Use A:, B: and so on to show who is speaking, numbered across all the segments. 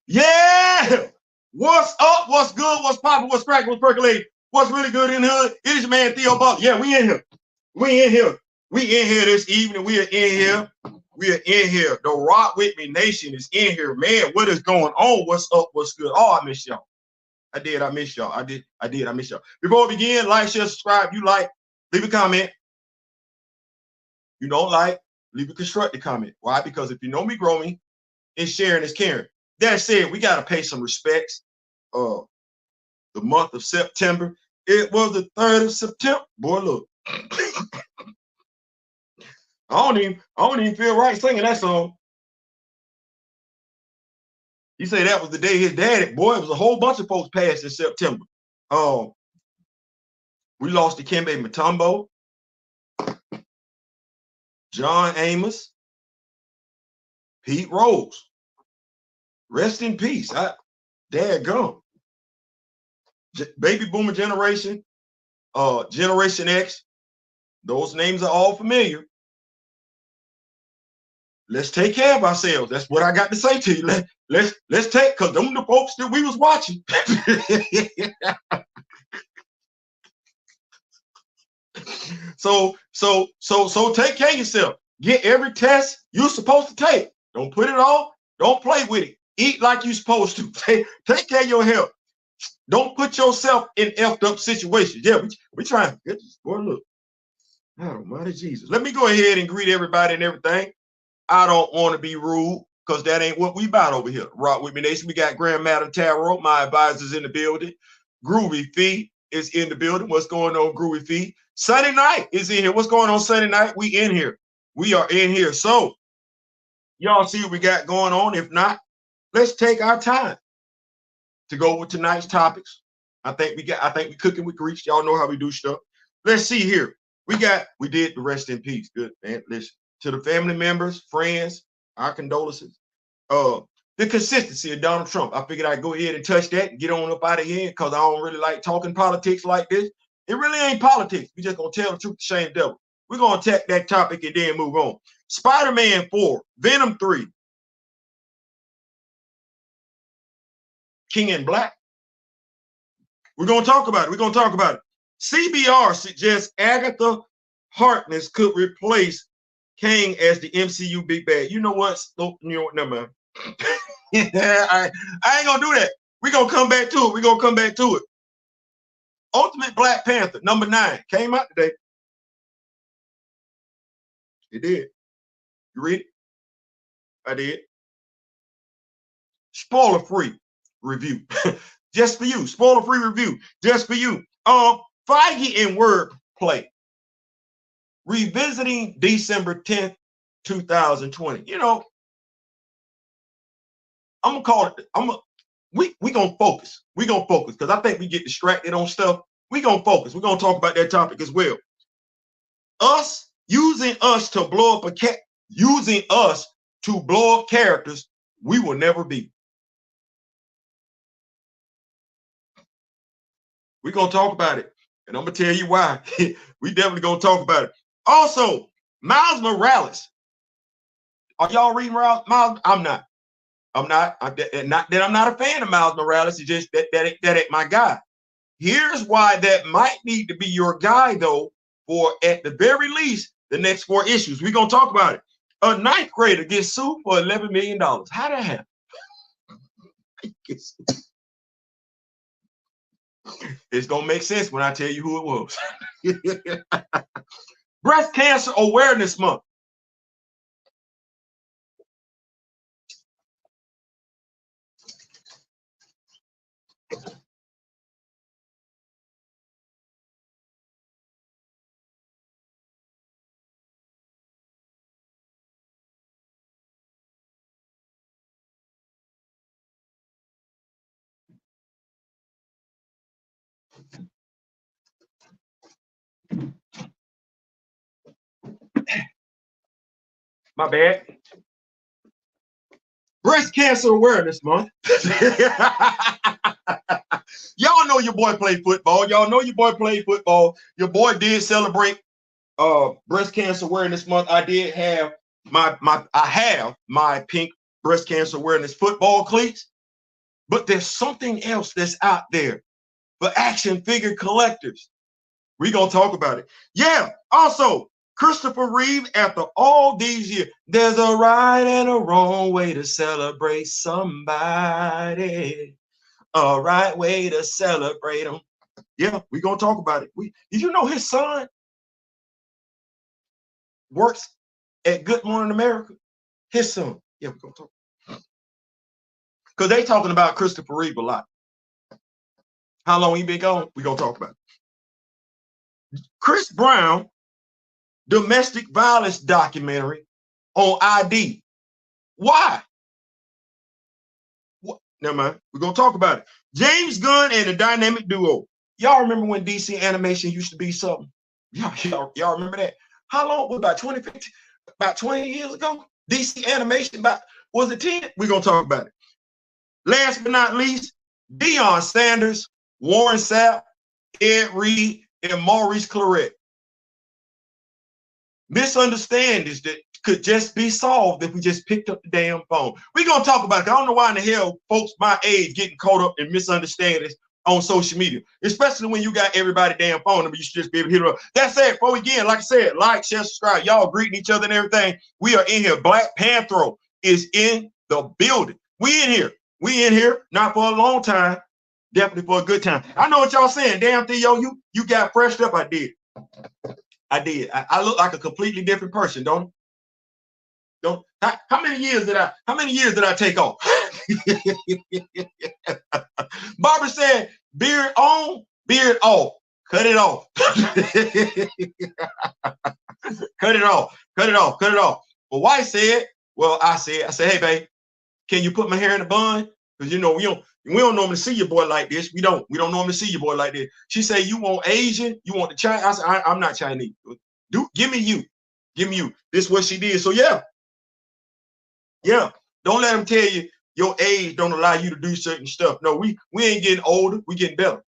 A: Yeah. What's up? What's good? What's popping? What's cracking? What's percolating? What's really good in the hood? It is your man Theo Buck. Yeah, we in here. We in here. We in here this evening. We are in here. We are in here. The Rock With Me Nation is in here. Man, what is going on? What's up? What's good? Oh, I miss y'all. I miss y'all. I miss y'all. Before we begin, like, share, subscribe. You like, leave a comment. You don't like, leave a constructive comment. Why? Because if you know me, grow me, and sharing is caring. That said, we got to pay some respects. The month of September. It was the 3rd of September. Boy, look. I don't even feel right singing that song. He said that was the day his daddy, boy, it was a whole bunch of folks passed in September. We lost Dikembe Mutumbo, John Amos, Pete Rose. Rest in peace. Dad gone. Baby boomer generation, Generation X. Those names are all familiar. Let's take care of ourselves. That's what I got to say to you. Let's take, because them the folks that we was watching. So take care of yourself. Get every test you're supposed to take. Don't put it off. Don't play with it. Eat like you're supposed to. Take care of your health. Don't put yourself in effed up situations. Yeah, we trying to get this. Boy, look. Almighty Jesus. Let me go ahead and greet everybody and everything. I don't want to be rude because that ain't what we about over here. Rock With Me Nation. We got Grand Madam Tarot, my advisors in the building. Groovy Fee is in the building. What's going on, Groovy Fee? Sunday Night is in here. What's going on, Sunday Night? We in here. We are in here. So y'all see what we got going on. If not, let's take our time to go with tonight's topics. I think we cooking with grease. Y'all know how we do stuff. Let's see here. We did the rest in peace. Good, man. Listen. To the family members, friends, our condolences. The consistency of Donald Trump. I figured I'd go ahead and touch that and get on up out of here because I don't really like talking politics like this. It really ain't politics. We just gonna tell the truth to shame the devil. We're gonna attack that topic and then move on. Spider-Man 4, Venom 3, King in Black. We're gonna talk about it. CBR suggests Agatha Harkness could replace Kang as the MCU Big Bad. You know what? You know what? Never mind. I ain't gonna do that. We're gonna come back to it. Ultimate Black Panther, number 9, came out today. It did. You read it? I did. Spoiler-free review. Just for you. Spoiler-free review. Just for you. Feige and Wordplay. Revisiting December 10th, 2020. You know, I'm gonna call it. We gonna focus. We gonna focus because I think we get distracted on stuff. We gonna focus. We're gonna talk about that topic as well. Using us to blow up characters we will never be. We're gonna talk about it, and I'm gonna tell you why. We definitely gonna talk about it. Also, Miles Morales. Are y'all reading Miles? I'm not. Not that I'm not a fan of Miles Morales. It's just that ain't my guy. Here's why that might need to be your guy, though, for at the very least the next 4 issues. We're gonna talk about it. A 9th grader gets sued for $11 million. How that happen? It's gonna make sense when I tell you who it was. Breast Cancer Awareness Month. My bad. Breast Cancer Awareness Month. Y'all know your boy played football. Your boy did celebrate Breast Cancer Awareness Month. I did have my pink breast cancer awareness football cleats. But there's something else that's out there for action figure collectors. We're going to talk about it. Yeah. Also, Chistopher Reeve, after all these years, there's a right and a wrong way to celebrate somebody. A right way to celebrate them. Yeah, we're going to talk about it. Did you know his son works at Good Morning America? His son. Yeah, we're going to talk. Because they talking about Chistopher Reeve a lot. How long he been gone? We're going to talk about it. Chris Brown domestic violence documentary on ID. Why? What? Never mind. We're going to talk about it. James Gunn and the Dynamic Duo. Y'all remember when DC animation used to be something? Y'all remember that? How long? About 2015? About 20 years ago? DC animation, was it 10? We're going to talk about it. Last but not least, Deion Sanders, Warren Sapp, Ed Reed, and Maurice Claret. Misunderstandings that could just be solved if we just picked up the damn phone. We're going to talk about it. I don't know why in the hell folks my age getting caught up in misunderstandings on social media, especially when you got everybody damn phone number. You should just be able to hit it up. That's it. Before we begin, like I said, like, share, subscribe. Y'all greeting each other and everything. We are in here. Black Panther is in the building. We in here. We in here. Not for a long time. Definitely for a good time. I know what y'all saying. Damn, Theo, you got freshed up. I did. I look like a completely different person, don't I? How many years did I take off? Barbara said, beard on, beard off. Cut it off. Cut it off. Cut it off. Cut it off. Well, wife said, well, I said, hey, babe, can you put my hair in a bun? Because we don't normally see your boy like this. We don't normally see your boy like this. She said, you want Asian? You want the Chinese? I said, I'm not Chinese. Give me you. Give me you. This is what she did. So yeah. Don't let them tell you your age don't allow you to do certain stuff. No, we ain't getting older. We getting better.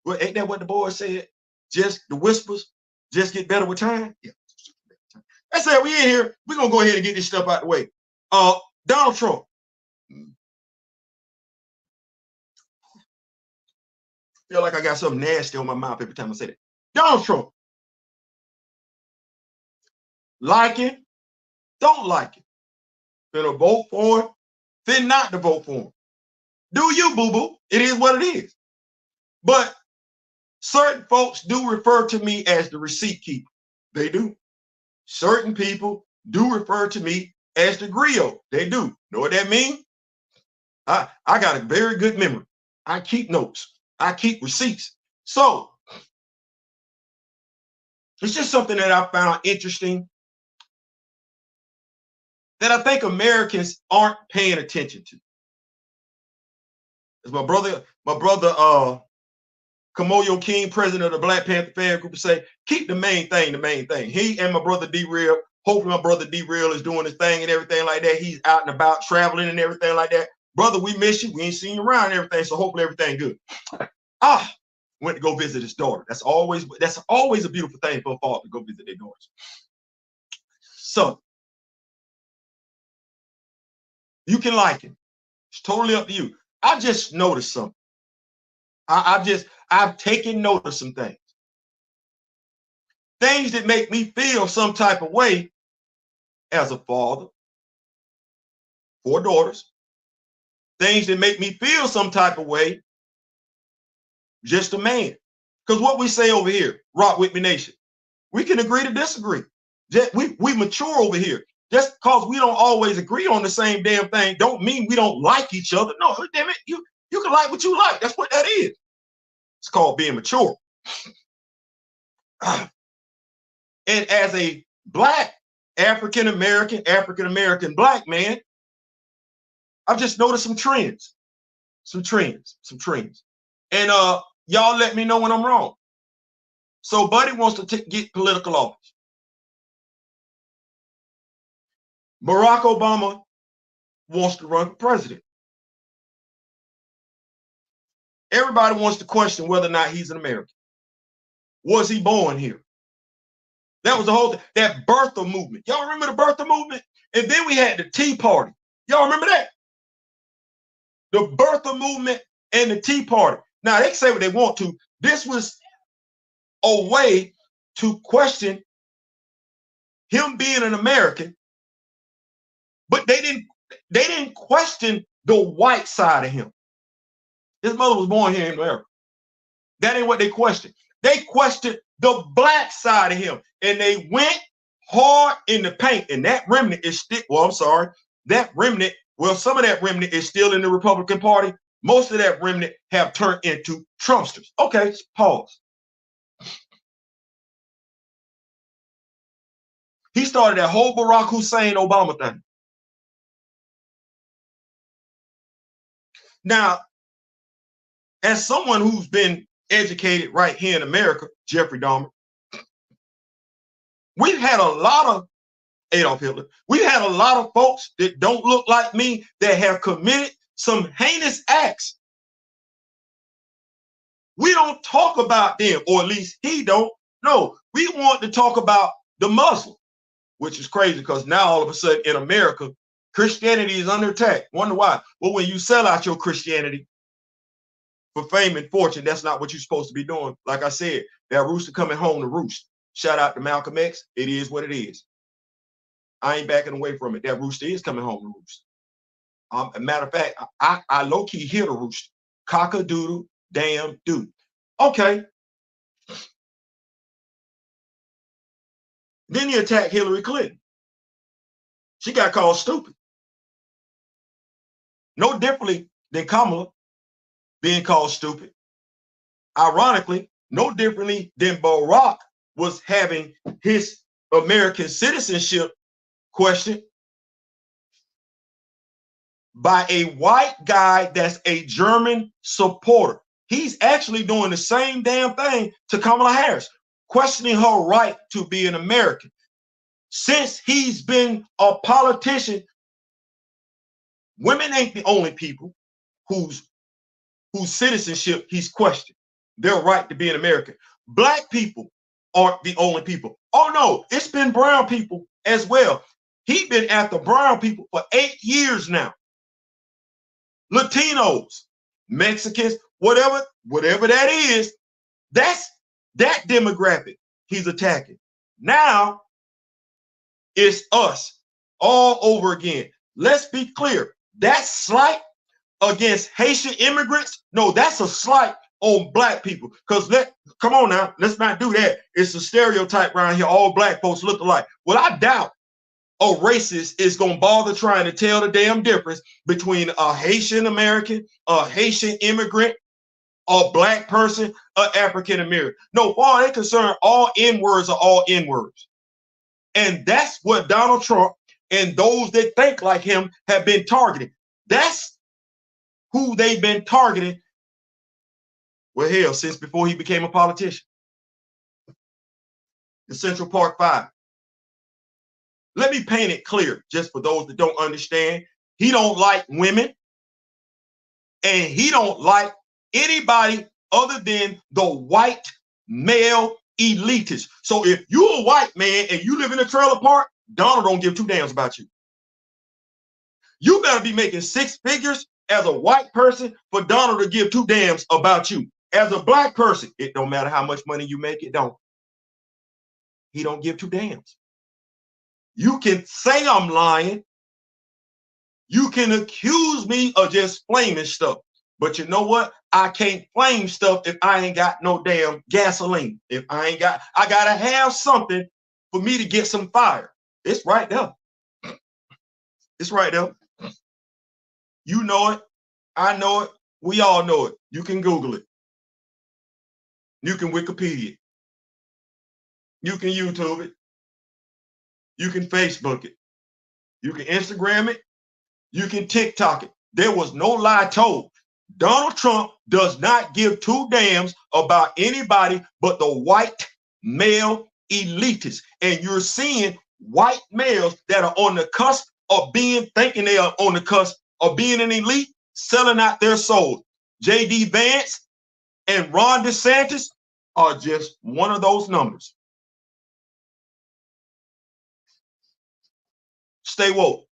A: Well, ain't that what the boy said? Just the whispers, just get better with time. Yeah. That's it. We in here. We're gonna go ahead and get this stuff out the way. Donald Trump. Feel like I got something nasty on my mouth every time I say that. Donald Trump. Like it, don't like it. Finna vote for him, then not to vote for him. Do you, boo-boo? It is what it is. But certain folks do refer to me as the receipt keeper. They do. Certain people do refer to me as the griot. They do. Know what that means? I got a very good memory. I keep notes. I keep receipts. So it's just something that I found interesting that I think Americans aren't paying attention to. As my brother Kamoyo King, president of the Black Panther fan group, say, keep the main thing the main thing. He and my brother D-Real, hopefully my brother D-Real is doing his thing and everything like that. He's out and about traveling and everything like that. Brother, we miss you. We ain't seen you around and everything, so hopefully everything good. Went to go visit his daughter. That's always a beautiful thing for a father to go visit their daughters. So you can like it. It's totally up to you. I just noticed something. I've taken note of some things. Things that make me feel some type of way as a father, 4 daughters. Things that make me feel some type of way, just a man. Because what we say over here, Rock With Me Nation, we can agree to disagree. We mature over here. Just because we don't always agree on the same damn thing don't mean we don't like each other. No, damn it, you can like what you like. That's what that is. It's called being mature. And as a Black African-American Black man, I've just noticed some trends. And y'all let me know when I'm wrong. So Buddy wants to get political office. Barack Obama wants to run for president. Everybody wants to question whether or not he's an American. Was he born here? That was the whole thing. That birther movement. Y'all remember the birther movement? And then we had the Tea Party. Y'all remember that? The birther movement and the Tea Party. Now, they can say what they want to. This was a way to question him being an American, but they didn't question the white side of him. His mother was born here in America. That ain't what they questioned. They questioned the black side of him, and they went hard in the paint. And that remnant is still, well, I'm sorry, that remnant, well, some of that remnant is still in the Republican Party. Most of that remnant have turned into Trumpsters. Okay, pause. He started that whole Barack Hussein Obama thing. Now, as someone who's been educated right here in America, Jeffrey Dahmer, we've had a lot of Adolf Hitler. We've had a lot of folks that don't look like me that have committed some heinous acts. We don't talk about them, or at least he don't. No, we want to talk about the Muslim, which is crazy because now all of a sudden in America, Christianity is under attack. Wonder why? Well, when you sell out your Christianity for fame and fortune, that's not what you're supposed to be doing. Like I said, that rooster coming home to roost. Shout out to Malcolm X. It is what it is. I ain't backing away from it. That rooster is coming home to roost. A matter of fact, I low-key hear the rooster. Cock-a-doodle, damn dude. Okay. Then he attacked Hillary Clinton. She got called stupid. No differently than Kamala being called stupid. Ironically, no differently than Barack was having his American citizenship questioned by a white guy that's a German supporter. He's actually doing the same damn thing to Kamala Harris, questioning her right to be an American. Since he's been a politician, women ain't the only people whose citizenship he's questioned, their right to be an American. Black people aren't the only people. Oh no, it's been brown people as well. He's been after brown people for 8 years now. Latinos, Mexicans, whatever that is, that's that demographic he's attacking. Now it's us all over again. Let's be clear. That slight against Haitian immigrants, no, that's a slight on black people. Because come on now, let's not do that. It's a stereotype around here. All black folks look alike. Well, I doubt a racist is going to bother trying to tell the damn difference between a Haitian American, a Haitian immigrant, a black person, an African American. No, far they're concerned, all N-words are all N-words. And that's what Donald Trump and those that think like him have been targeting. That's who they've been targeting, well, hell, since before he became a politician. The Central Park Five. Let me paint it clear, just for those that don't understand. He don't like women, and he don't like anybody other than the white male elitists. So if you're a white man and you live in a trailer park, Donald don't give two damns about you. You better be making 6 figures as a white person for Donald to give two damns about you. As a black person, it don't matter how much money you make, it don't. He don't give two damns. You can say I'm lying. You can accuse me of just flaming stuff. But you know what? I can't flame stuff if I ain't got no damn gasoline. If I gotta have something for me to get some fire. It's right there. It's right there. You know it. I know it. We all know it. You can Google it. You can Wikipedia it. You can YouTube it. You can Facebook it. You can Instagram it. You can TikTok it. There was no lie told. Donald Trump does not give two damns about anybody but the white male elitists. And you're seeing white males that are on the cusp of thinking they are on the cusp of being an elite, selling out their souls. J.D. Vance and Ron DeSantis are just one of those numbers. Stay woke.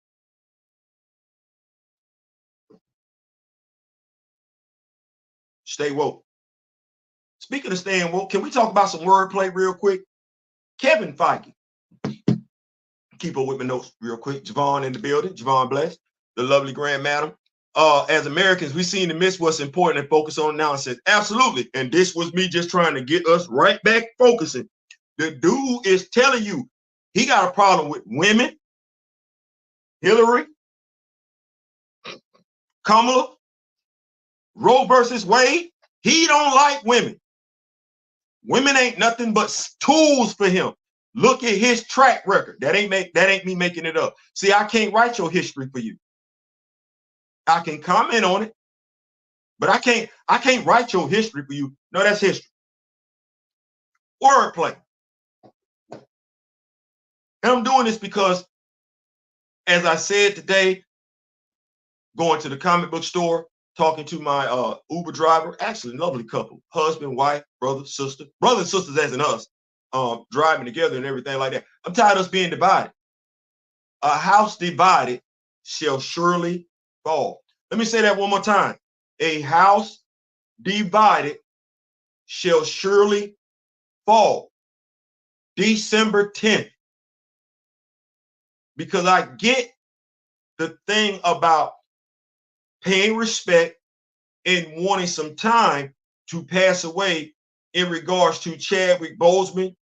A: Stay woke. Speaking of staying woke, can we talk about some wordplay real quick? Kevin Feige. Keep up with my notes real quick. Javon in the building. Javon Bless, the lovely grand madam. As Americans, we seem to miss what's important and focus on nonsense. Absolutely. And this was me just trying to get us right back focusing. The dude is telling you he got a problem with women, Hillary, Kamala, Roe versus Wade. He don't like women. Women ain't nothing but tools for him. Look at his track record. That ain't me making it up. See, I can't write your history for you. I can comment on it, but I can't write your history for you. No, that's history. Wordplay. And I'm doing this because, as I said today, going to the comic book store, talking to my Uber driver, actually lovely couple, husband, wife, brother, sister, brothers and sisters as in us, driving together and everything like that. I'm tired of us being divided. A house divided shall surely fall. Let me say that one more time. A house divided shall surely fall. December 10th. Because I get the thing about paying respect and wanting some time to pass away in regards to Chadwick Boseman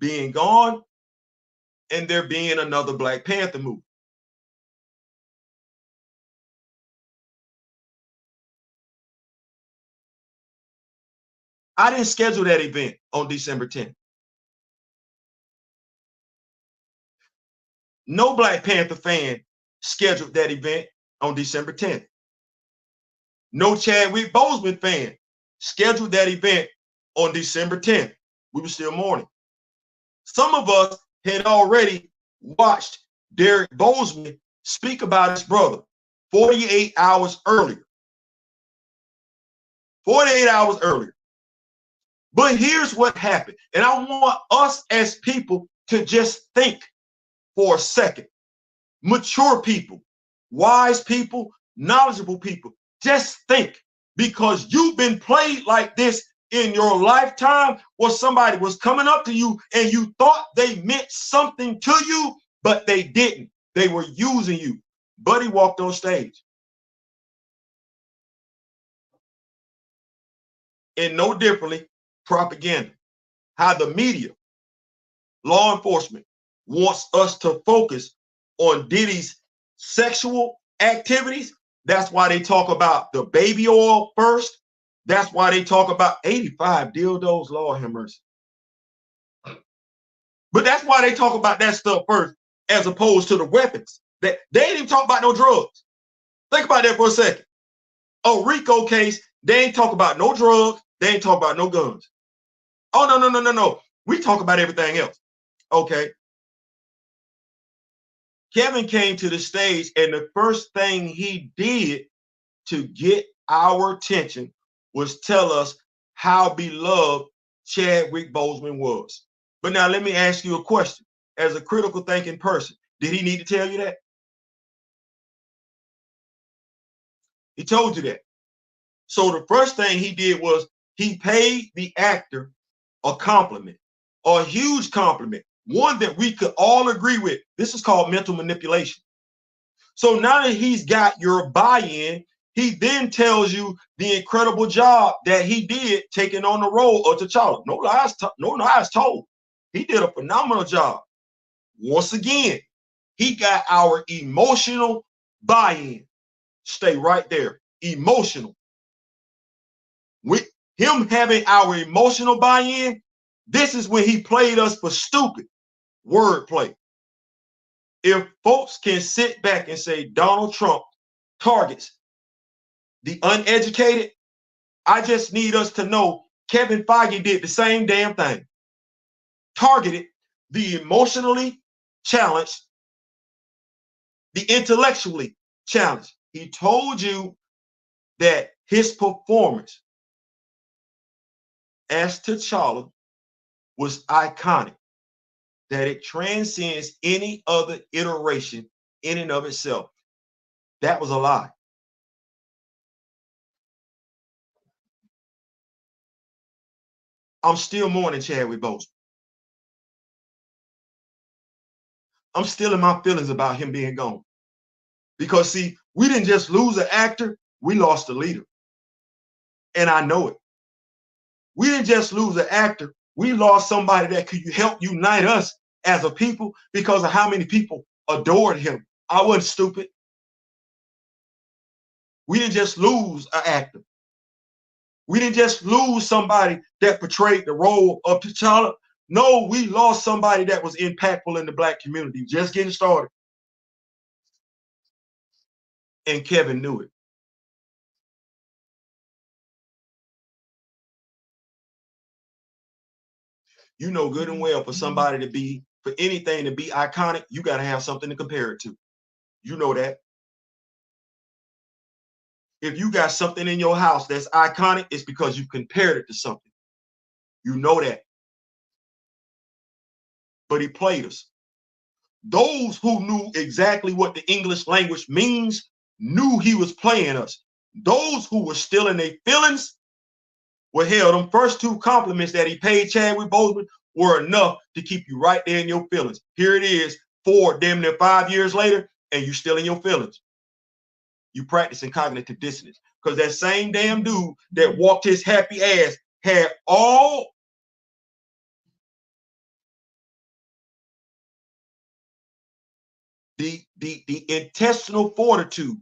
A: being gone and there being another Black Panther movie. I didn't schedule that event on December 10th. No Black Panther fan scheduled that event on December 10th. No Chadwick Boseman fan scheduled that event on December 10th. We were still mourning. Some of us had already watched Derek Boseman speak about his brother 48 hours earlier. 48 hours earlier. But here's what happened. And I want us as people to just think for a second. Mature people, wise people, knowledgeable people, just think, because you've been played like this in your lifetime, where somebody was coming up to you and you thought they meant something to you, but they didn't. They were using you. Buddy walked on stage. And no differently, propaganda. How the media, law enforcement, wants us to focus on Diddy's sexual activities. That's why they talk about the baby oil first. That's why they talk about 85 dildos, Lord have mercy. But that's why they talk about that stuff first, as opposed to the weapons. They ain't even talk about no drugs. Think about that for a second. A RICO case, they ain't talk about no drugs. They ain't talk about no guns. Oh, no. We talk about everything else. Okay. Kevin came to the stage, and the first thing he did to get our attention was tell us how beloved Chadwick Boseman was. But now let me ask you a question. As a critical thinking person, did he need to tell you that? He told you that. So the first thing he did was he paid the actor a compliment, a huge compliment, one that we could all agree with. This is called mental manipulation. So now that he's got your buy-in, he then tells you the incredible job that he did taking on the role of T'Challa. No lies told. He did a phenomenal job. Once again, he got our emotional buy-in. Stay right there. Emotional. With him having our emotional buy-in, this is when he played us for stupid. Wordplay. If folks can sit back and say Donald Trump targets the uneducated, I just need us to know Kevin Feige did the same damn thing. Targeted the emotionally challenged, the intellectually challenged. He told you that his performance as T'Challa was iconic, that it transcends any other iteration in and of itself. That was a lie. I'm still mourning Chadwick Boseman. I'm still in my feelings about him being gone. Because, see, we didn't just lose an actor, we lost a leader. And I know it. We didn't just lose an actor, we lost somebody that could help unite us as a people because of how many people adored him. I wasn't stupid. We didn't just lose an actor. We didn't just lose somebody that portrayed the role of T'Challa. No, we lost somebody that was impactful in the Black community, just getting started. And Kevin knew it. You know good and well for somebody to be, for anything to be iconic, you got to have something to compare it to. You know that. If you got something in your house that's iconic, it's because you compared it to something. You know that. But he played us. Those who knew exactly what the English language means knew he was playing us. Those who were still in their feelings, well, hell, them first two compliments that he paid Chadwick Boseman were enough to keep you right there in your feelings. Here it is, 4 damn near 5 years later, and you still in your feelings. You practicing cognitive dissonance. Because that same damn dude that walked his happy ass had all the intestinal fortitude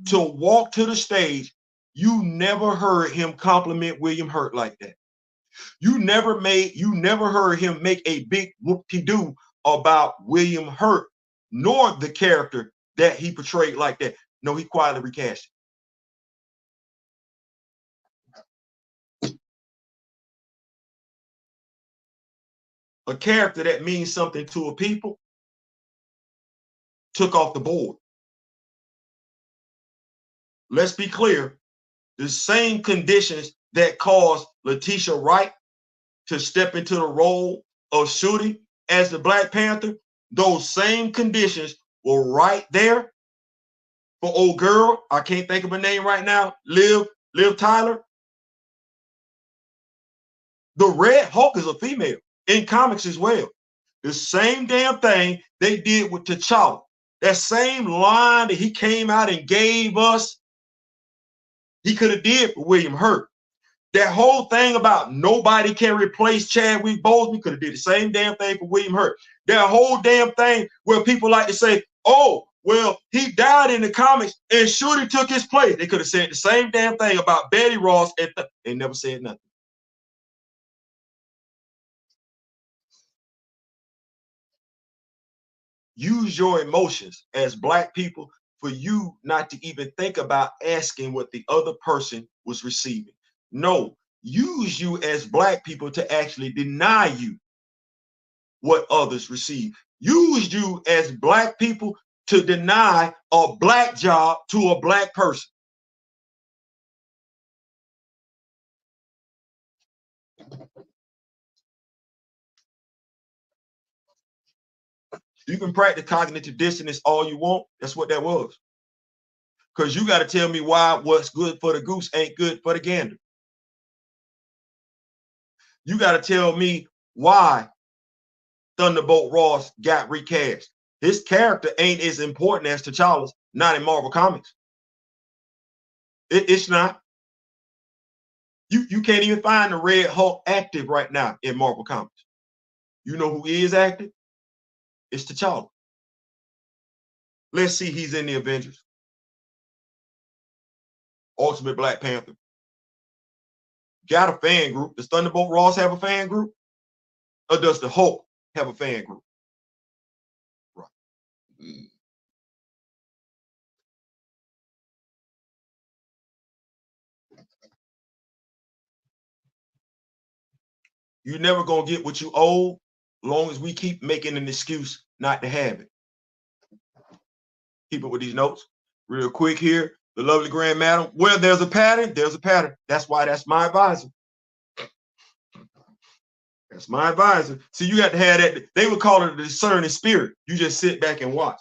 A: to walk to the stage. You never heard him compliment William Hurt like that. You never heard him make a big whoop-de-doo about William Hurt, nor the character that he portrayed like that. No, he quietly recast it. A character that means something to a people took off the board. Let's be clear. The same conditions that caused Letitia Wright to step into the role of Shuri as the Black Panther, those same conditions were right there for old girl. I can't think of her name right now. Liv Tyler. The Red Hulk is a female in comics as well. The same damn thing they did with T'Challa. That same line that he came out and gave us, he could have did for William Hurt. That whole thing about nobody can replace Chadwick Boseman, could have did the same damn thing for William Hurt. That whole damn thing where people like to say, oh, well, he died in the comics and Shuri took his place. They could have said the same damn thing about Betty Ross and they never said nothing. Use your emotions as Black people for you not to even think about asking what the other person was receiving. No, use you as Black people to actually deny you what others receive. Use you as Black people to deny a Black job to a Black person. You can practice cognitive dissonance all you want. That's what that was. Because you got to tell me why what's good for the goose ain't good for the gander. You got to tell me why Thunderbolt Ross got recast. His character ain't as important as T'Challa's, not in Marvel Comics. It's not. You can't even find the Red Hulk active right now in Marvel Comics. You know who is active? It's T'Challa. Let's see, he's in the Avengers. Ultimate Black Panther. Got a fan group. Does Thunderbolt Ross have a fan group? Or does the Hulk have a fan group? Right. You're never going to get what you owe long as we keep making an excuse not to have it. Keep it with these notes. Real quick here. The lovely Grand Madam. Where there's a pattern, there's a pattern. That's why that's my advisor. That's my advisor. So you got to have that. They would call it a discerning spirit. You just sit back and watch.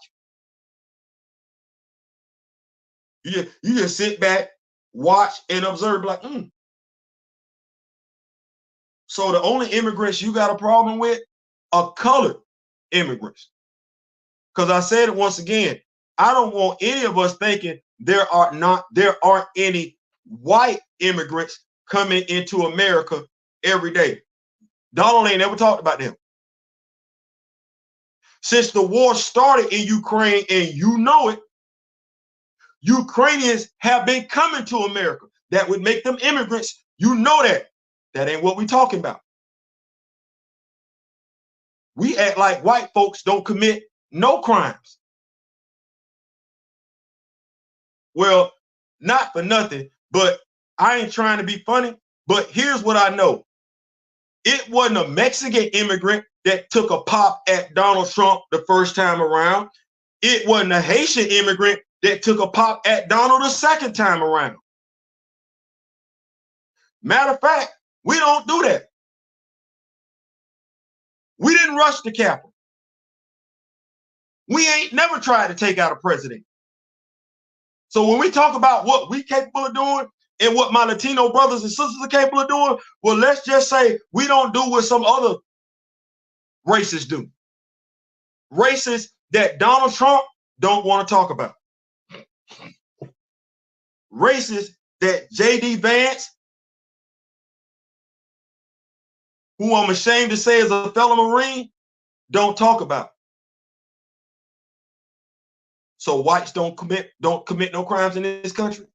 A: You just sit back, watch, and observe like, So the only immigrants you got a problem with are colored immigrants. Because I said it once again, I don't want any of us thinking there aren't any white immigrants coming into America every day. Donald ain't never talked about them. Since the war started in Ukraine, and you know it, Ukrainians have been coming to America. That would make them immigrants. You know that. That ain't what we're talking about. We act like white folks don't commit no crimes. Well, not for nothing, but I ain't trying to be funny, but here's what I know. It wasn't a Mexican immigrant that took a pop at Donald Trump the first time around. It wasn't a Haitian immigrant that took a pop at Donald the second time around. Matter of fact, we don't do that. We didn't rush the Capitol. We ain't never tried to take out a president. So when we talk about what we capable of doing and what my Latino brothers and sisters are capable of doing, well, let's just say we don't do what some other racists do. Racists that Donald Trump don't want to talk about. Racists that J.D. Vance, who I'm ashamed to say is a fellow Marine, don't talk about. So whites don't commit no crimes in this country?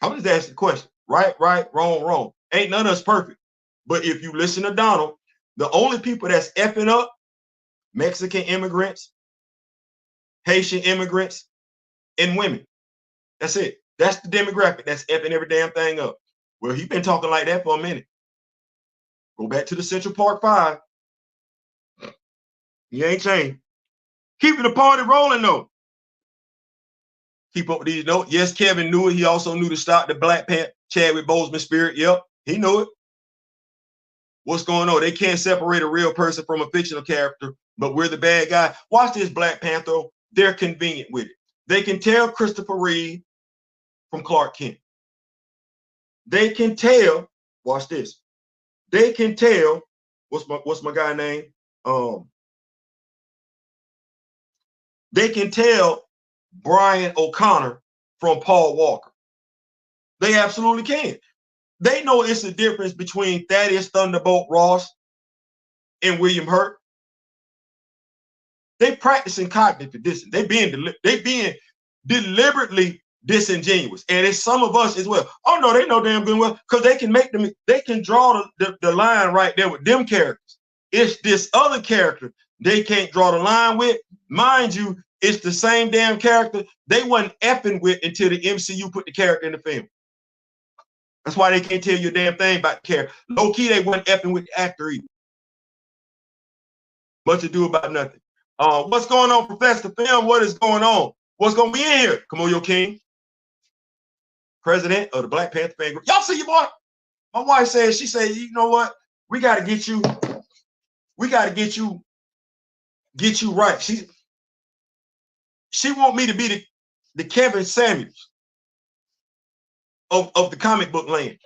A: I'm just asking the question. Right, wrong, wrong. Ain't none of us perfect. But if you listen to Donald, the only people that's effing up, Mexican immigrants, Haitian immigrants, and women. That's it. That's the demographic that's effing every damn thing up. Well, he's been talking like that for a minute. Go back to the Central Park 5. He ain't changed. Keeping the party rolling, though. Keep up with these notes. Yes, Kevin knew it. He also knew to stop the Black Panther, Chadwick Boseman spirit. Yep, he knew it. What's going on? They can't separate a real person from a fictional character, but we're the bad guy. Watch this, Black Panther. They're convenient with it. They can tell Christopher Reeve from Clark Kent. They can tell, watch this. They can tell, what's my guy name? They can tell Brian O'Connor from Paul Walker. They absolutely can. They know it's the difference between Thaddeus Thunderbolt Ross and William Hurt. They practicing cognitive dissonance. They being deliberately disingenuous, and it's some of us as well. Oh no, they know damn good well because they can make them. They can draw the line right there with them characters. It's this other character they can't draw the line with. Mind you, it's the same damn character they wasn't effing with until the MCU put the character in the film. That's why they can't tell you a damn thing about the character. Low key, they wasn't effing with the actor either. Much ado about nothing. What's going on, Professor Film? What is going on? What's going to be in here? Come on, your king. President of the Black Panther fan group. Y'all see your boy? My wife said, she said, you know what? We got to get you right. She want me to be the Kevin Samuels of the comic book land.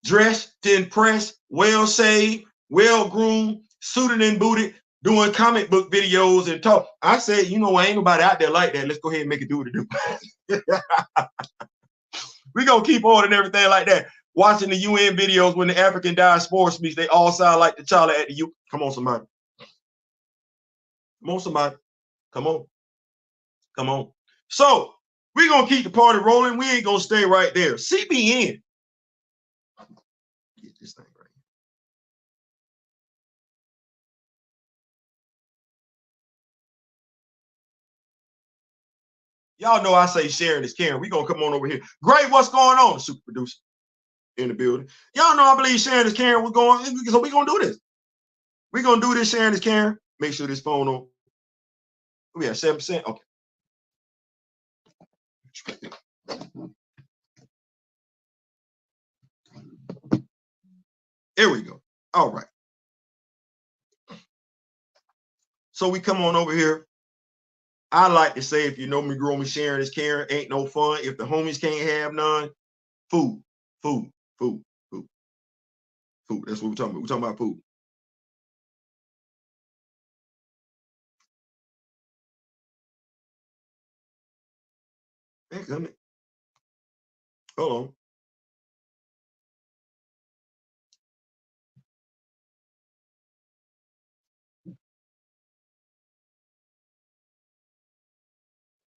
A: Dressed to impress, well saved, well groomed, suited and booted, doing comic book videos and talk. I said, you know, ain't nobody out there like that. Let's go ahead and make it do what it do. We're going to keep on and everything like that. Watching the UN videos when the African diaspora speaks, they all sound like the child at the U. Come on, somebody. Come on, somebody. Come on. Come on. So we're going to keep the party rolling. We ain't going to stay right there. CBN. Get this thing right. Y'all know I say sharing is caring. We're going to come on over here. Great, what's going on? The super producer in the building. Y'all know I believe sharing is caring. We're going, so we're going to do this. We're going to do this, sharing is caring. Make sure this phone on. We have 7%. Okay. There we go. All right. So we come on over here. I like to say, if you know me, grow me, sharing is caring. Ain't no fun. If the homies can't have none, food, food, food, food. Food. That's what we're talking about. We're talking about food. Hold on.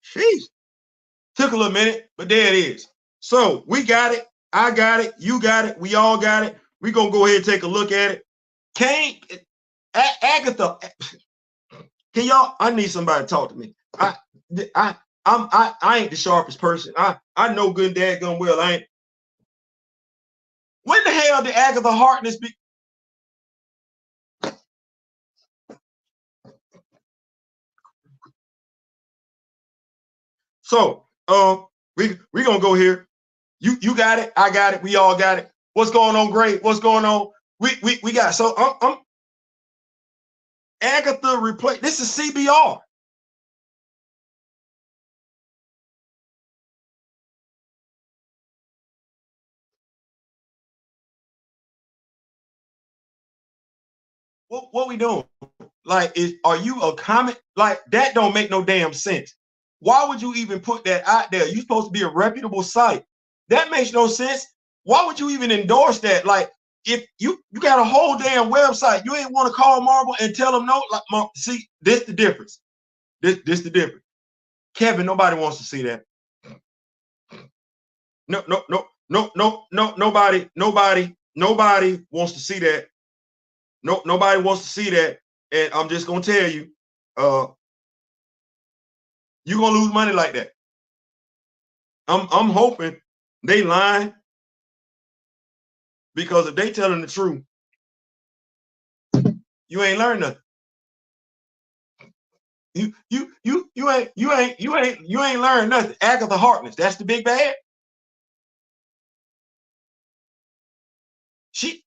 A: Sheesh. Took a little minute, but there it is. So we got it. I got it. You got it. We all got it. We're going to go ahead and take a look at it. Kang, Agatha. Can y'all? I need somebody to talk to me. I ain't the sharpest person. I know good and daggone well. I ain't. When the hell did Agatha Harkness be? So we gonna go here. You got it. I got it. We all got it. What's going on? Great. What's going on? We got. So Agatha replaced. This is CBR. What we doing? Like, are you a comic? Like, that don't make no damn sense. Why would you even put that out there? You're supposed to be a reputable site. That makes no sense. Why would you even endorse that? Like, if you got a whole damn website, you ain't want to call Marvel and tell them no. Like, see, this the difference. This the difference. Kevin, nobody wants to see that. No, nobody wants to see that. No, nobody wants to see that. And I'm just gonna tell you, you're gonna lose money like that. I'm hoping they lying, because if they telling the truth, you ain't learned nothing. You ain't learned nothing. Agatha Harkness, that's the big bad. She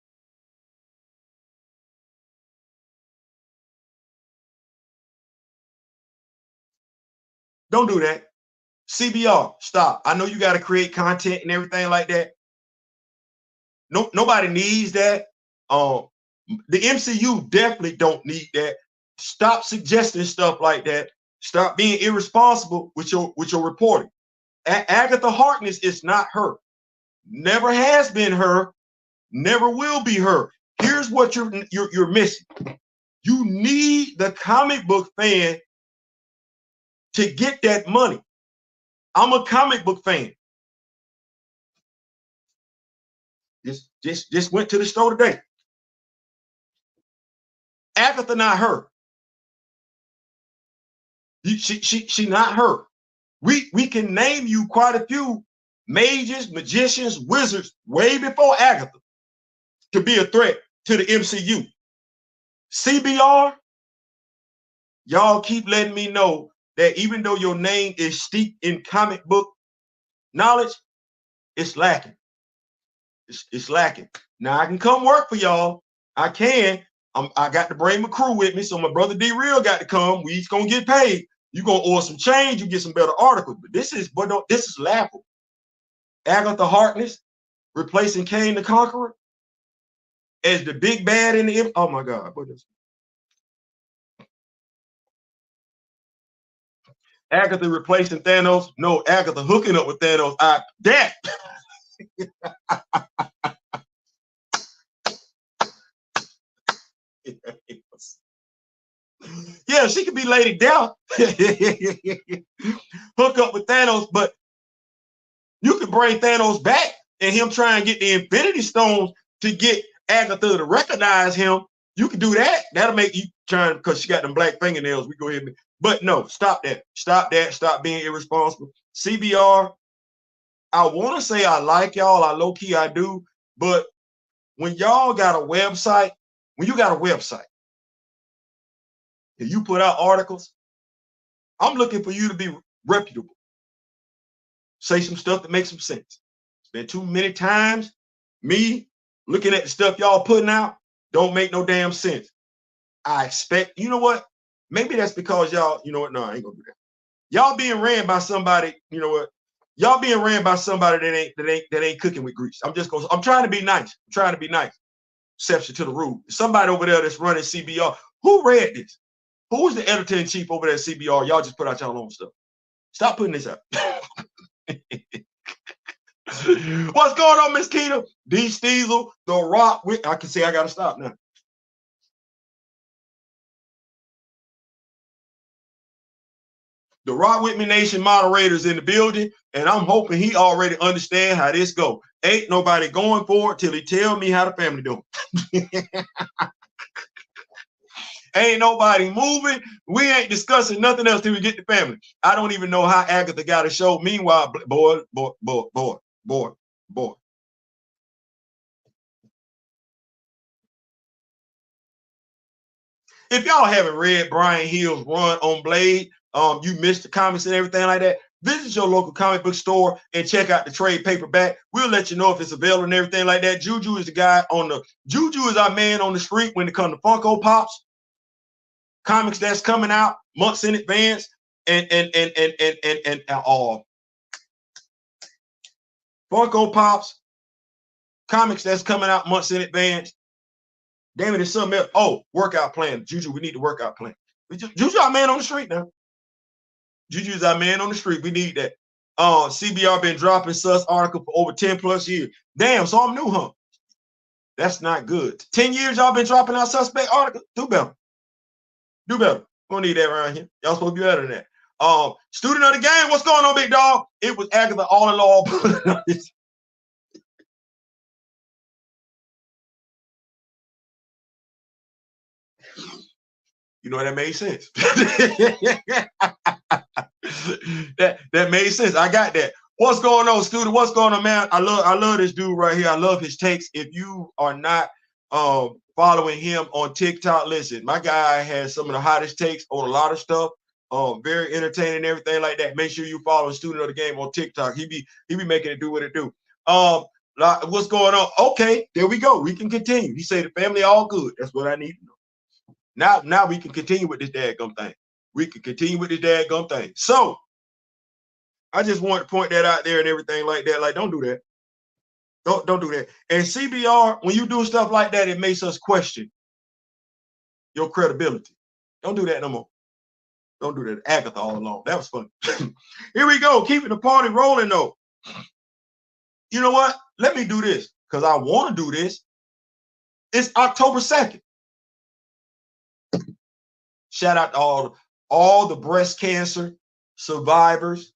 A: don't do that. CBR, stop. I know you got to create content and everything like that. No, nobody needs that. The MCU definitely don't need that. Stop suggesting stuff like that. Stop being irresponsible with your reporting. Agatha Harkness is not her. Never has been her. Never will be her. Here's what you're missing. You need the comic book fan to get that money. I'm a comic book fan. Just went to the store today. Agatha not her. She not her. We can name you quite a few mages, magicians, wizards way before Agatha to be a threat to the MCU. CBR, y'all keep letting me know that even though your name is steeped in comic book knowledge, it's lacking. It's lacking. Now I can come work for y'all. I can. I got to bring my crew with me, so my brother D Real got to come. We each gonna get paid. You gonna order some change, you get some better articles. But this is laughable. Agatha Harkness replacing Kang the Conqueror as the big bad in the. Oh my God! What is Agatha replacing Thanos? No, Agatha hooking up with Thanos. That. Yeah, she could be Lady Death. Hook up with Thanos, but you could bring Thanos back and him try and get the Infinity Stones to get Agatha to recognize him. You can do that. That'll make you trying, because she got them black fingernails. We go ahead and, but no, stop that. Stop that. Stop being irresponsible. CBR, I want to say I like y'all. I low key I do, but when y'all got a website, when you got a website, and you put out articles, I'm looking for you to be reputable. Say some stuff that makes some sense. It's been too many times me looking at the stuff y'all putting out don't make no damn sense. I expect, you know what? Maybe that's because y'all, you know what? No, I ain't gonna do that. Y'all being ran by somebody, you know what? Y'all being ran by somebody that ain't cooking with grease. I'm trying to be nice. I'm trying to be nice. exception to the rule. Somebody over there that's running CBR. Who read this? Who's the editor-in-chief over there at CBR? Y'all just put out y'all own stuff. Stop putting this out. What's going on, Miss Keita? D. Steezel, The Rock. I can say I got to stop now. The Rock With Me Nation moderators in the building, and I'm hoping he already understand how this go. Ain't nobody going for it till he tell me how the family doing. Ain't nobody moving. We ain't discussing nothing else till we get the family. I don't even know how Agatha got a show. Meanwhile, boy. If y'all haven't read Brian Hill's run on Blade, you missed the comics and everything like that, visit your local comic book store and check out the trade paperback. We'll let you know if it's available and everything like that. Juju is the guy Juju is our man on the street when it comes to Funko Pops. Comics that's coming out months in advance and Funko Pops, comics that's coming out months in advance. Damn it, it's something else. Oh, workout plan. Juju, we need the workout plan. Juju our man on the street now. Juju's our man on the street. We need that. CBR been dropping sus article for over 10 plus years. Damn, so I'm new, huh? That's not good. 10 years y'all been dropping out suspect article. Do better. Do better. We don't need that around here. Y'all supposed to be better than that. Student of the game, what's going on, big dog? It was Agatha all in all. You know, that made sense. that made sense. I got that. What's going on, student? What's going on, man? I love this dude right here. I love his takes. If you are not following him on TikTok, listen, my guy has some of the hottest takes on a lot of stuff. Very entertaining and everything like that. Make sure you follow Student of the Game on TikTok. He be making it do what it do. What's going on? Okay, there we go. We can continue. He said the family all good. That's what I need to know. Now we can continue with this dadgum thing. We can continue with this dadgum thing. So I just want to point that out there and everything like that. Like, don't do that. Don't do that. And CBR, when you do stuff like that, it makes us question your credibility. Don't do that no more. Don't do that. Agatha all along. That was fun. Here we go. Keeping the party rolling though. You know what? Let me do this because I want to do this. It's October 2nd. Shout out to all the breast cancer survivors,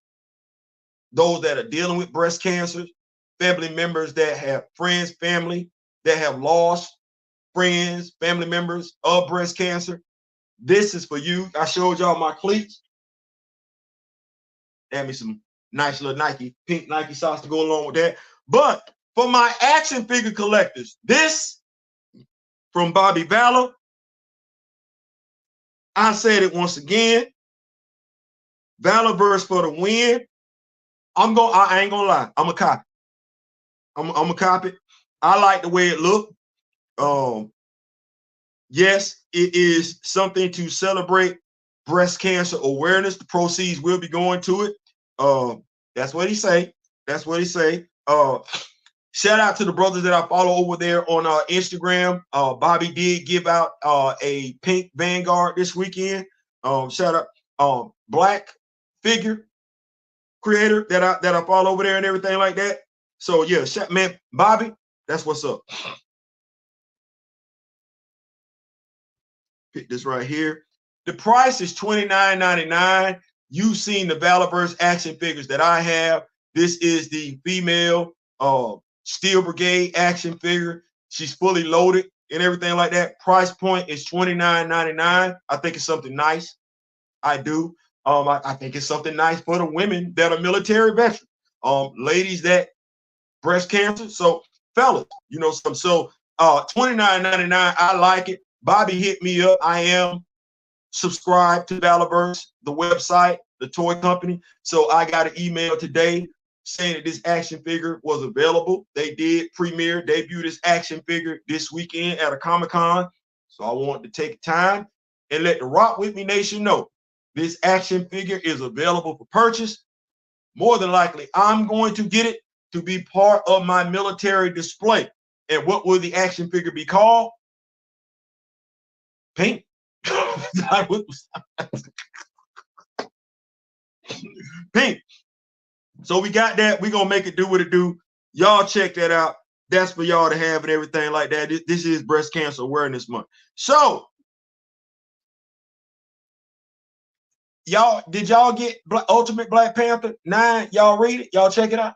A: those that are dealing with breast cancer, family members that have friends, family that have lost friends, family members of breast cancer. This is for you. I showed y'all my cleats. Add me some nice little pink Nike socks to go along with that. But for my action figure collectors, this from Bobby Valor. I said it once again. Valaverse for the win. I ain't gonna lie. I'm a copy. I'm a copy. I like the way it looked. Yes, it is something to celebrate breast cancer awareness. The proceeds will be going to it. That's what he say. That's what he say. Shout out to the brothers that I follow over there on Instagram. Bobby did give out a pink Vanguard this weekend. Shout out Black figure creator that I follow over there and everything like that. So yeah, man, Bobby, that's what's up. Pick this right here. The price is $29.99. You've seen the Valaverse action figures that I have. This is the female Steel Brigade action figure. She's fully loaded and everything like that. Price point is $29.99. I think it's something nice. I do. I think it's something nice for the women that are military veterans. Ladies that breast cancer. So fellas, you know, so $29.99. I like it. Bobby hit me up. I am subscribed to Valaverse, the website, the toy company. So I got an email today saying that this action figure was available. They did debut this action figure this weekend at a Comic-Con. So I wanted to take time and let the Rock With Me Nation know this action figure is available for purchase. More than likely, I'm going to get it to be part of my military display. And what will the action figure be called? Pink. Pink. So we got that. We're gonna make it do what it do. Y'all check that out. That's for y'all to have and everything like that. This is Breast Cancer Awareness Month. So y'all, did y'all get Ultimate Black Panther 9? Y'all read it? Y'all check it out?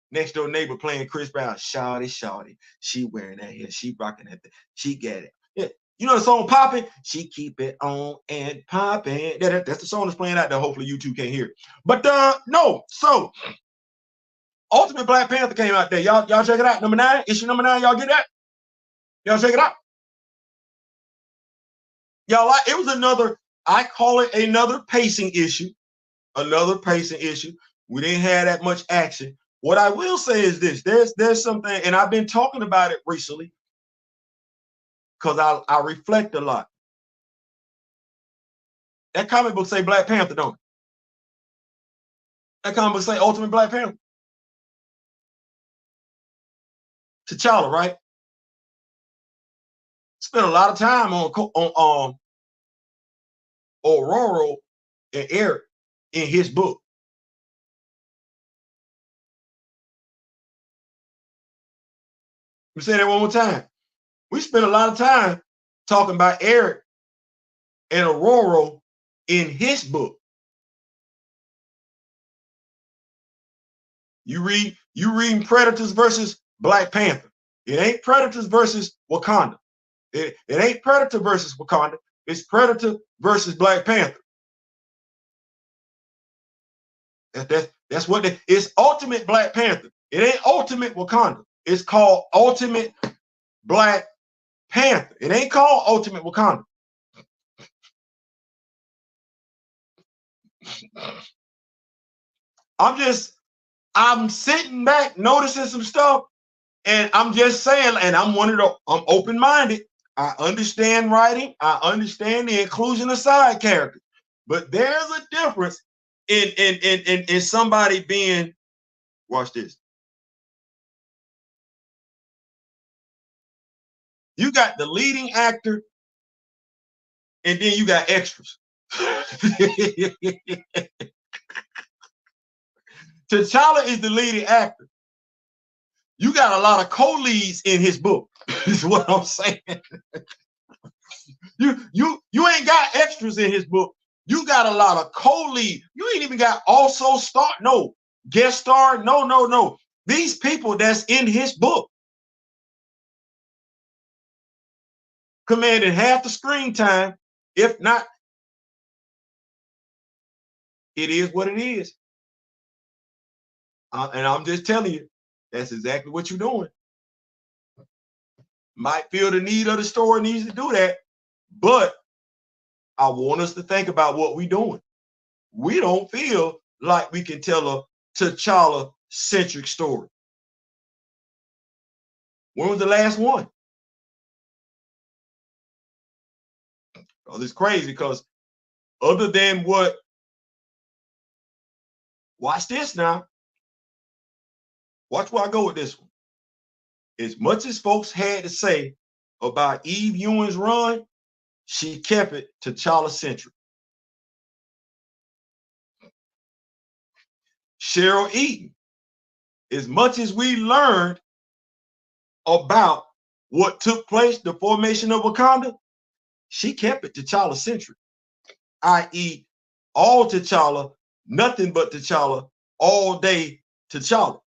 A: Next door neighbor playing Chris Brown. Shawty, shawty. She wearing that here. She rocking that thing. She get it. Yeah. You know the song Popping? She keep it on and popping. That's the song that's playing out there. Hopefully you two can't hear it. But no. So Ultimate Black Panther came out there. Y'all check it out. Number 9. Issue number 9. Y'all get that? Y'all check it out. Y'all like it was another, I call it another pacing issue. Another pacing issue. We didn't have that much action. What I will say is this: there's something, and I've been talking about it recently because I reflect a lot. That comic book say Black Panther, don't it? That comic book say Ultimate Black Panther. T'Challa, right? Spent a lot of time on Aurora and Eric in his book. Let me say that one more time. We spent a lot of time talking about Eric and Aurora in his book. You reading Predators versus Black Panther. It ain't Predators versus Wakanda. It ain't Predator versus Wakanda. It's Predator versus Black Panther. That's what it's Ultimate Black Panther. It ain't Ultimate Wakanda. It's called Ultimate Black Panther. It ain't called Ultimate Wakanda. I'm sitting back noticing some stuff, and I'm just saying, and I'm open-minded. I understand writing. I understand the inclusion of side characters, but there's a difference in somebody being. Watch this. You got the leading actor, and then you got extras. T'Challa is the leading actor. You got a lot of co-leads in his book. Is what I'm saying. You ain't got extras in his book. You got a lot of co-lead. You ain't even got also star, no guest star, no. These people that's in his book commanded half the screen time, if not. It is what it is. And I'm just telling you, that's exactly what you're doing. Might feel the need of the story needs to do that, but I want us to think about what we're doing. We don't feel like we can tell a T'Challa-centric story. When was the last one? Oh, it's crazy because other than what, watch this now. Watch where I go with this one. As much as folks had to say about Eve Ewing's run, she kept it T'Challa-centric. Cheryl Eaton, as much as we learned about what took place, the formation of Wakanda, she kept it T'Challa-centric, i.e., all T'Challa, nothing but T'Challa, all day T'Challa.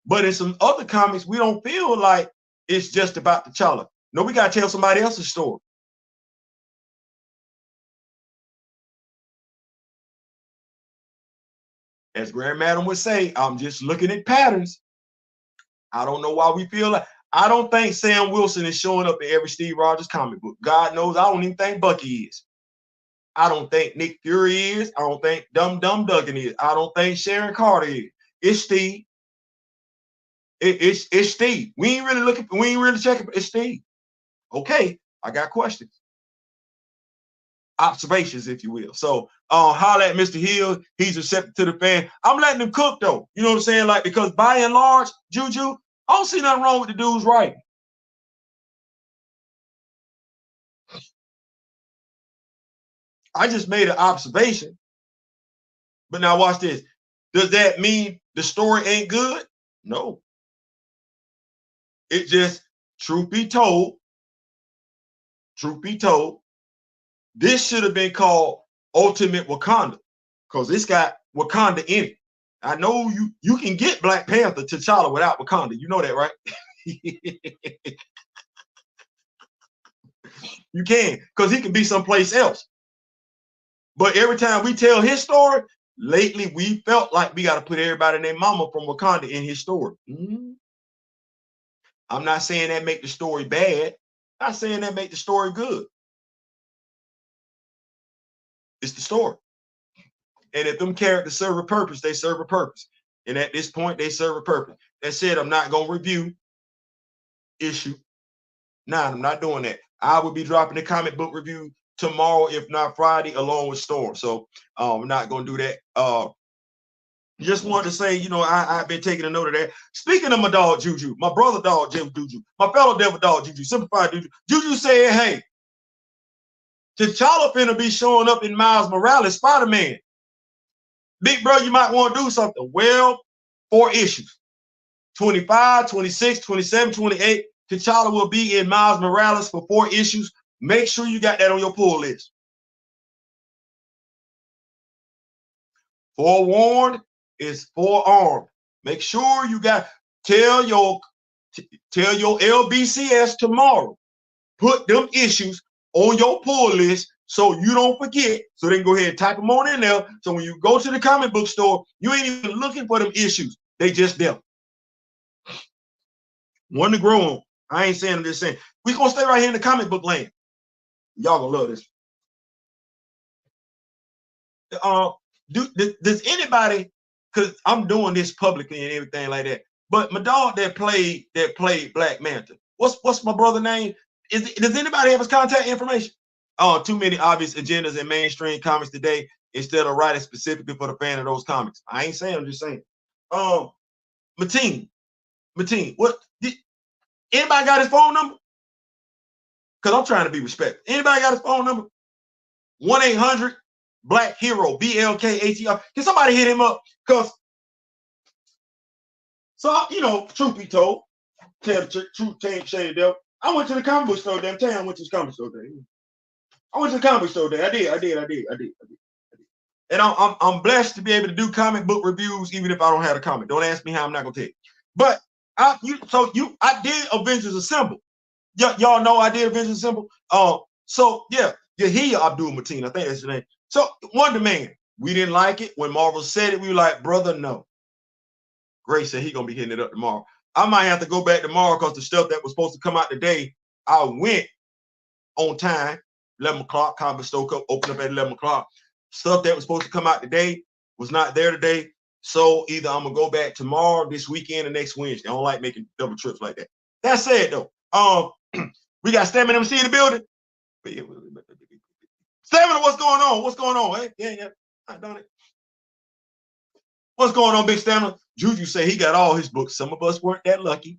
A: But in some other comics, we don't feel like it's just about T'Challa. No, we got to tell somebody else's story. As Grand Madam would say, I'm just looking at patterns. I don't know why we feel like. I don't think Sam Wilson is showing up in every Steve Rogers comic book. God knows I don't even think Bucky is. I don't think Nick Fury is. I don't think Dum Duggan is. I don't think Sharon Carter is. It's Steve. It's Steve. We ain't really checking. It's Steve. Okay, I got questions. observations, if you will. So holler at Mr. Hill. He's receptive to the fan. I'm letting him cook though. You know what I'm saying? Like, because by and large, Juju, I don't see nothing wrong with the dude's writing. I just made an observation. But now watch this. Does that mean the story ain't good? No. It just, truth be told, this should have been called Ultimate Wakanda, because it's got Wakanda in it. I know you can get Black Panther T'Challa without Wakanda. You know that, right? You can, because he can be someplace else. But every time we tell his story, lately we felt like we got to put everybody and their mama from Wakanda in his story. I'm not saying that make the story bad. I'm not saying that make the story good. It's the story. And if them characters serve a purpose, they serve a purpose. And at this point, they serve a purpose. That said, I'm not going to review issue 9. I'm not doing that. I will be dropping the comic book review tomorrow, if not Friday, along with Storm. So I'm not going to do that. Just wanted to say, I've been taking a note of that. Speaking of my dog Juju, my brother dog Juju, my fellow devil dog Juju, simplified Juju. Juju said, hey, T'Challa finna be showing up in Miles Morales Spider-Man. Big bro, you might want to do something. Well, 4 issues. 25, 26, 27, 28. T'Challa will be in Miles Morales for 4 issues. Make sure you got that on your pull list. Forewarned is forearmed. Make sure you tell your LBCS tomorrow. Put them issues on your pull list so you don't forget. So they can go ahead and type them on in there. So when you go to the comic book store, you ain't even looking for them issues. They just there. One to grow on. I ain't saying, I'm just saying. We're going to stay right here in the comic book lane. Y'all going to love this. Does anybody, because I'm doing this publicly and everything like that, but my dog that played Black Manta, what's my brother's name? Does anybody have his contact information? Too many obvious agendas in mainstream comics today instead of writing specifically for the fan of those comics. I ain't saying, I'm just saying. Mateen, what? Anybody got his phone number? Because I'm trying to be respectful. Anybody got his phone number? 1-800 Black Hero, BLK HERO. Can somebody hit him up? Because, truth be told, tell the truth, can't shade the devil. I went to the comic book store damn time. I went to the comic book store day. I went to the comic book store day. I did. And I'm blessed to be able to do comic book reviews even if I don't have a comic. Don't ask me how, I'm not gonna tell you. But I did Avengers Assemble. Y'all know I did Avengers Assemble. So yeah, Yahia Abdul Mateen, I think that's his name. So Wonder Man, we didn't like it. When Marvel said it, we were like, brother, no. Grace said he gonna be hitting it up tomorrow. I might have to go back tomorrow because the stuff that was supposed to come out today, I went on time, 11 o'clock, comic store open up at 11 o'clock. Stuff that was supposed to come out today was not there today. So either I'm gonna go back tomorrow, this weekend, or next Wednesday. I don't like making double trips like that. That said though, we got Stamina MC in the building. Stamina, what's going on? What's going on? Hey, yeah. I done it. What's going on, Big Stamina? Juju say he got all his books. Some of us weren't that lucky.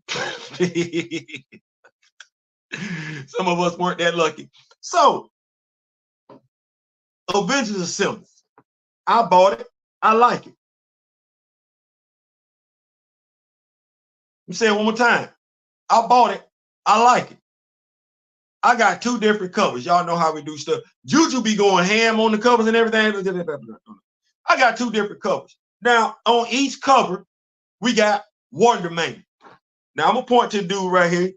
A: Some of us weren't that lucky. So, Avengers Assemble. I bought it. I like it. I'm saying one more time. I bought it. I like it. I got 2 different covers. Y'all know how we do stuff. Juju be going ham on the covers and everything. I got 2 different covers. Now, on each cover, we got Wonder Man. Now, I'm going to point to the dude right here.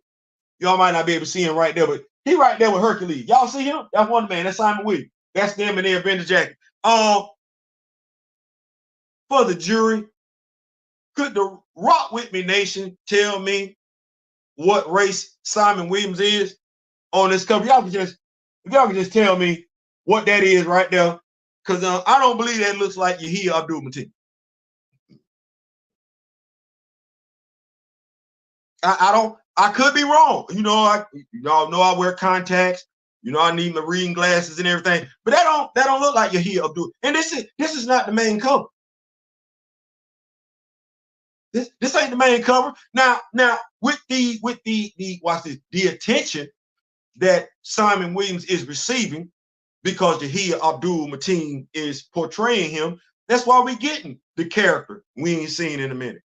A: Y'all might not be able to see him right there, but he right there with Hercules. Y'all see him? That's Wonder Man. That's Simon Williams. That's them in their Avenger jacket. For the jury, could the Rock With Me Nation tell me what race Simon Williams is on this cover? Y'all can just tell me what that is right there, because I don't believe that looks like Yahia Abdul Mateen. I could be wrong. Y'all know I wear contacts. You know, I need my reading glasses and everything. But that don't look like Yahia Abdul. And this is not the main cover. This ain't the main cover. Now with the watch this, the attention that Simon Williams is receiving because Yahia Abdul Mateen is portraying him, that's why we getting the character we ain't seen in a minute.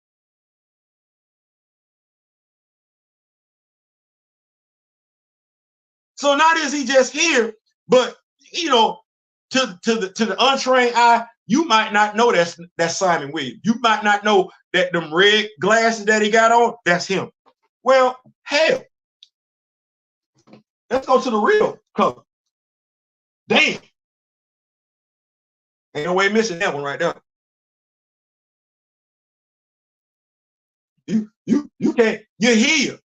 A: So not is he just here, but you know, to the untrained eye, you might not know that's Simon Williams. You might not know that them red glasses that he got on, that's him. Well, hell, let's go to the real cover. Damn. Ain't no way missing that one right there. You can't, you're here.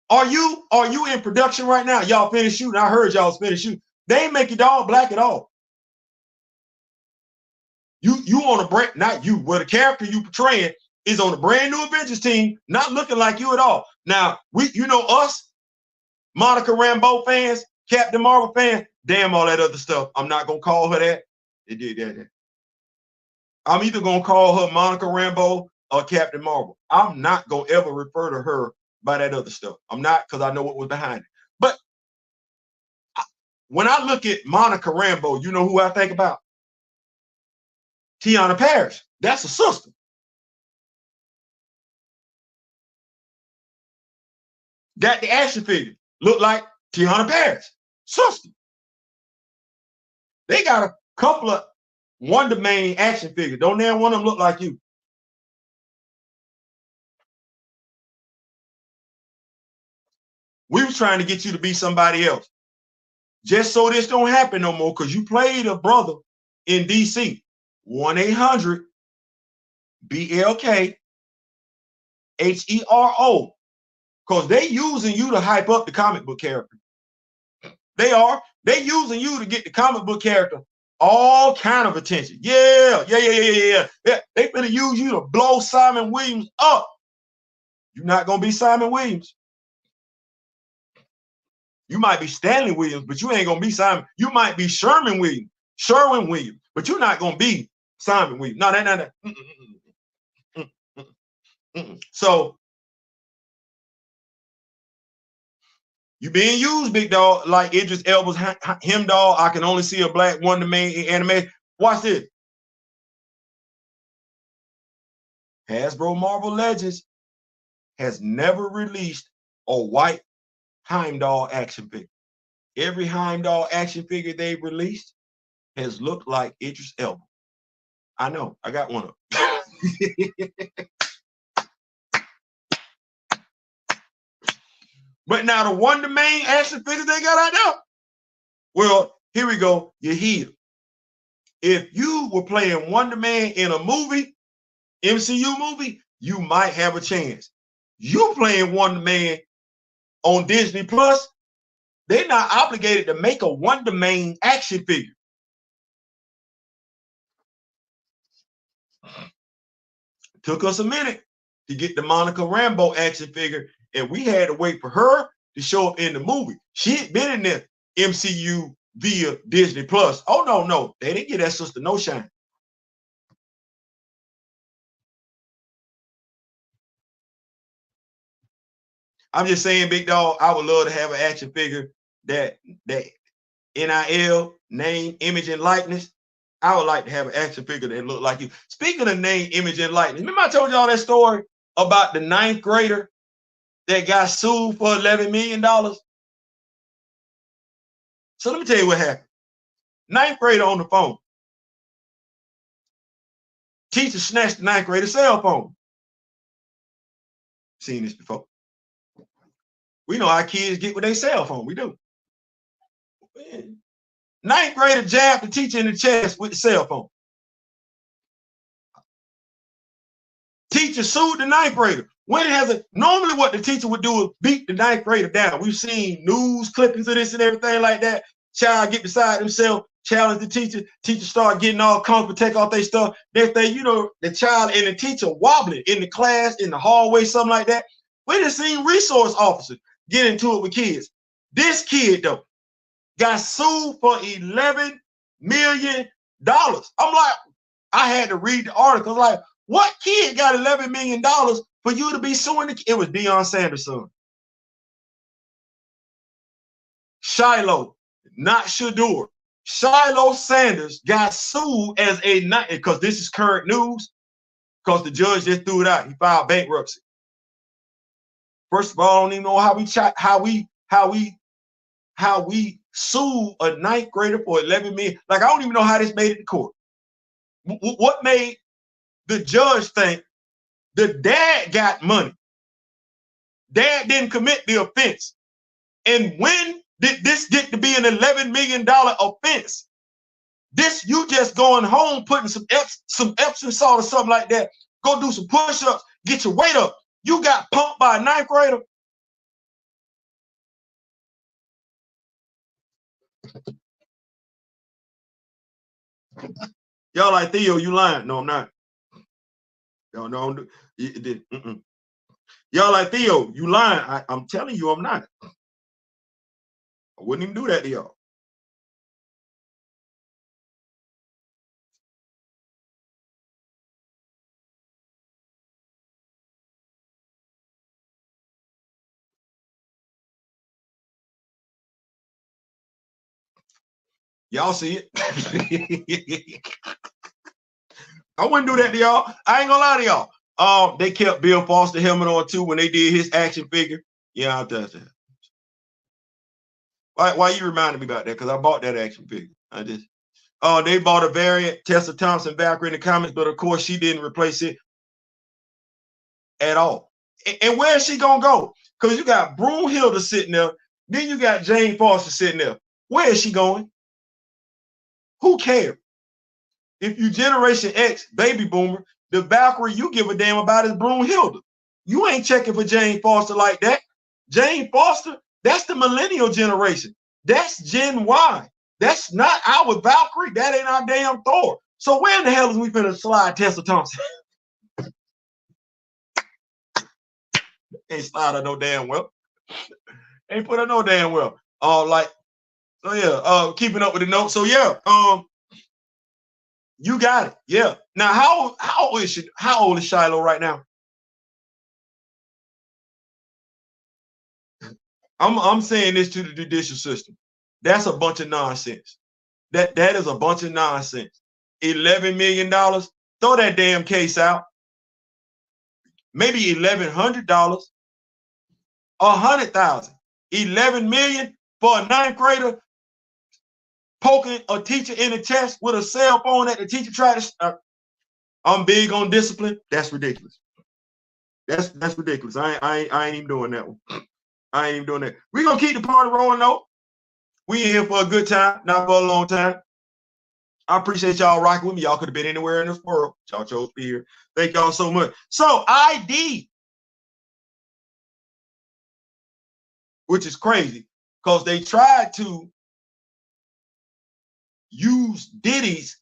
A: Are you in production right now? Y'all finished shooting. I heard y'all finished shooting. They ain't make your dog black at all. You on a brand, not you, but the character you portraying is on a brand new Avengers team, not looking like you at all. Now, you know us, Monica Rambeau fans, Captain Marvel fans, damn all that other stuff. I'm not gonna call her that. It did that. I'm either gonna call her Monica Rambeau or Captain Marvel. I'm not gonna ever refer to her by that other stuff. I'm not, because I know what was behind it. But when I look at Monica Rambeau, you know who I think about? Tiana Parrish. That's a sister. That the action figure look like Tiana Parrish, sister. They got a couple of Wonder Man action figures. Don't name one of them look like you. We was trying to get you to be somebody else. Just so this don't happen no more, because you played a brother in DC. 1-800 BLK HERO. Because they using you to hype up the comic book character. They using you to get the comic book character all kind of attention. Yeah. They finna use you to blow Simon Williams up. You're not gonna be Simon Williams. You might be Stanley Williams, but you ain't gonna be Simon. You might be Sherwin Williams, but you're not gonna be Simon Williams. No. So you being used, big dog, like Idris Elba's him dog. I can only see a black Wonder Man in anime. Watch this. Hasbro Marvel Legends has never released a white Heimdall action figure. Every Heimdall action figure they've released has looked like Idris Elba. I know, I got one of them. But now the Wonder Man action figure they got out there, well, here we go. You're here. If you were playing Wonder Man in a movie, MCU movie, you might have a chance. You playing Wonder Man on Disney Plus, they're not obligated to make a Wonder Man action figure. It took us a minute to get the Monica Rambeau action figure, and we had to wait for her to show up in the movie. She had been in the MCU via Disney Plus. Oh, no. They didn't get that sister no shine. I'm just saying, big dog, I would love to have an action figure that NIL, name, image, and likeness. I would like to have an action figure that look like you. Speaking of name, image, and likeness, remember I told y'all that story about the 9th grader that got sued for $11 million? So let me tell you what happened. 9th grader on the phone. Teacher snatched the 9th grader's cell phone. Seen this before. We know how kids get with their cell phone. We do. 9th grader jabbed the teacher in the chest with the cell phone. Teacher sued the 9th grader. Normally what the teacher would do is beat the 9th grader down. We've seen news clippings of this and everything like that. Child get beside himself, challenge the teacher. Teacher start getting all comfortable, take off their stuff. Next thing you know, the child and the teacher wobbling in the class, in the hallway, something like that. We just seen resource officers get into it with kids. This kid, though, got sued for $11 million. I'm like, I had to read the article. Like, what kid got $11 million for you to be suing? It was Dion Sanders' son. Shiloh, not Shador. Shiloh Sanders got sued as a night, because this is current news, because the judge just threw it out. He filed bankruptcy. First of all, I don't even know how we sue a ninth grader for $11 million. Like, I don't even know how this made it to court. What made the judge think the dad got money? Dad didn't commit the offense. And when did this get to be an $11 million offense? This, you just going home, putting some Epsom salt or something like that. Go do some push-ups, get your weight up. You got pumped by a ninth grader. Y'all like, Theo, you lying. No, I'm not. Y'all know. Y'all like, Theo, you lying. I'm telling you, I'm not. I wouldn't even do that to y'all. Y'all see it? I wouldn't do that to y'all. I ain't gonna lie to y'all. They kept Bill Foster helmet on too when they did his action figure. Yeah, I does that. Why you reminded me about that? Because I bought that action figure. I just they bought a variant, Tessa Thompson Valkyrie in the comics, but of course she didn't replace it at all. And where is she gonna go? Because you got Broomhilda sitting there, then you got Jane Foster sitting there. Where is she going? Who cares? If you Generation X baby boomer, the Valkyrie you give a damn about is Broomhilda. You ain't checking for Jane Foster like that. Jane Foster, that's the millennial generation. That's Gen Y. That's not our Valkyrie. That ain't our damn Thor. So where in the hell is we finna slide Tessa Thompson? Ain't slide her no damn well. Ain't put her no damn well. So yeah, keeping up with the notes. So yeah, you got it. Yeah. Now, how old is she? How old is Shiloh right now? I'm saying this to the judicial system. That's a bunch of nonsense. That is a bunch of nonsense. $11 million. Throw that damn case out. Maybe $1,100, $100,000, $11 million for a ninth grader poking a teacher in the chest with a cell phone that the teacher tried to. I'm big on discipline. That's ridiculous. That's ridiculous. I ain't even doing that one. I ain't even doing that. We're gonna keep the party rolling though. We in here for a good time, not for a long time. I appreciate y'all rocking with me. Y'all could have been anywhere in this world. Y'all chose to be here. Thank y'all so much. So ID, which is crazy, because they tried to use Diddy's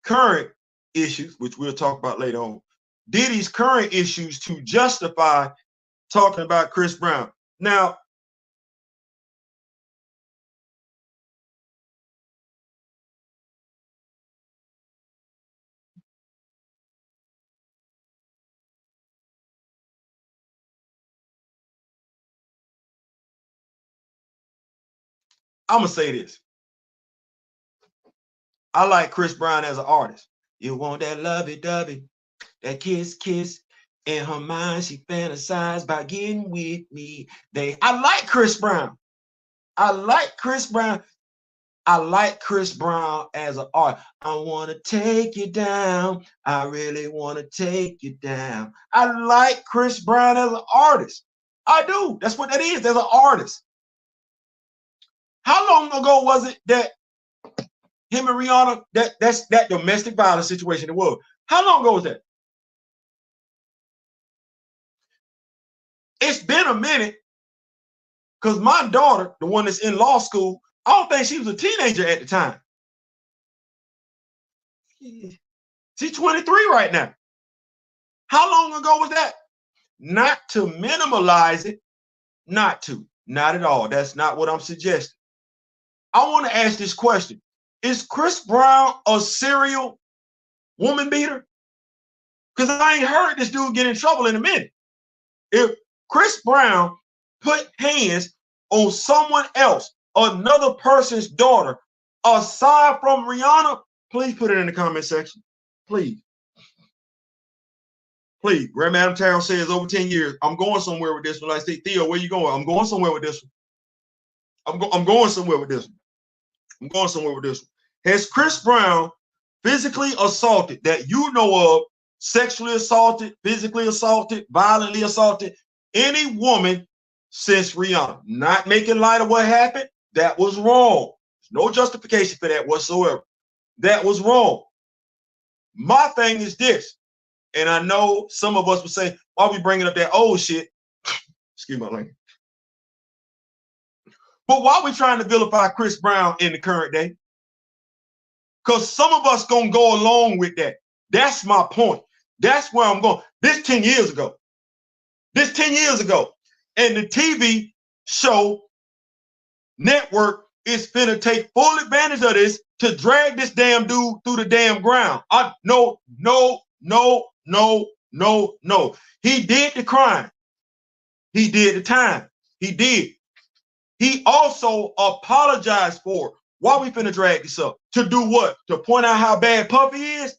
A: current issues, which we'll talk about later on, Diddy's current issues to justify talking about Chris Brown. Now, I'm gonna say this. I like Chris Brown as an artist. You want that lovey-dovey, that kiss. In her mind, she fantasized about getting with me. I like Chris Brown. I like Chris Brown. I like Chris Brown as an artist. I want to take you down. I really want to take you down. I like Chris Brown as an artist. I do. That's what that is. As an artist. How long ago was it that him and Rihanna, that's that domestic violence situation in the world? How long ago was that? It's been a minute, because my daughter, the one that's in law school, I don't think she was a teenager at the time. She's 23 right now. How long ago was that? Not to minimalize it, not at all. That's not what I'm suggesting. I want to ask this question. Is Chris Brown a serial woman beater? Because I ain't heard this dude get in trouble in a minute. If Chris Brown put hands on someone else, another person's daughter, aside from Rihanna, please put it in the comment section. Please. Please. Grandma Adam Terrell says over 10 years, I'm going somewhere with this one. I say, Theo, where you going? I'm going somewhere with this one. I'm going somewhere with this one. I'm going somewhere with this one. Has Chris Brown physically assaulted, that you know of, sexually assaulted, physically assaulted, violently assaulted any woman since Rihanna? Not making light of what happened. That was wrong. There's no justification for that whatsoever. That was wrong. My thing is this, and I know some of us would say, why are we bringing up that old shit? Excuse my language. But why are we trying to vilify Chris Brown in the current day? Because some of us gonna go along with that. That's my point. That's where I'm going. This 10 years ago. This 10 years ago. And the TV show network is finna take full advantage of this to drag this damn dude through the damn ground. No. He did the crime. He did the time. He did. He also apologized for it. Why we finna drag this up? To do what? To point out how bad Puffy is?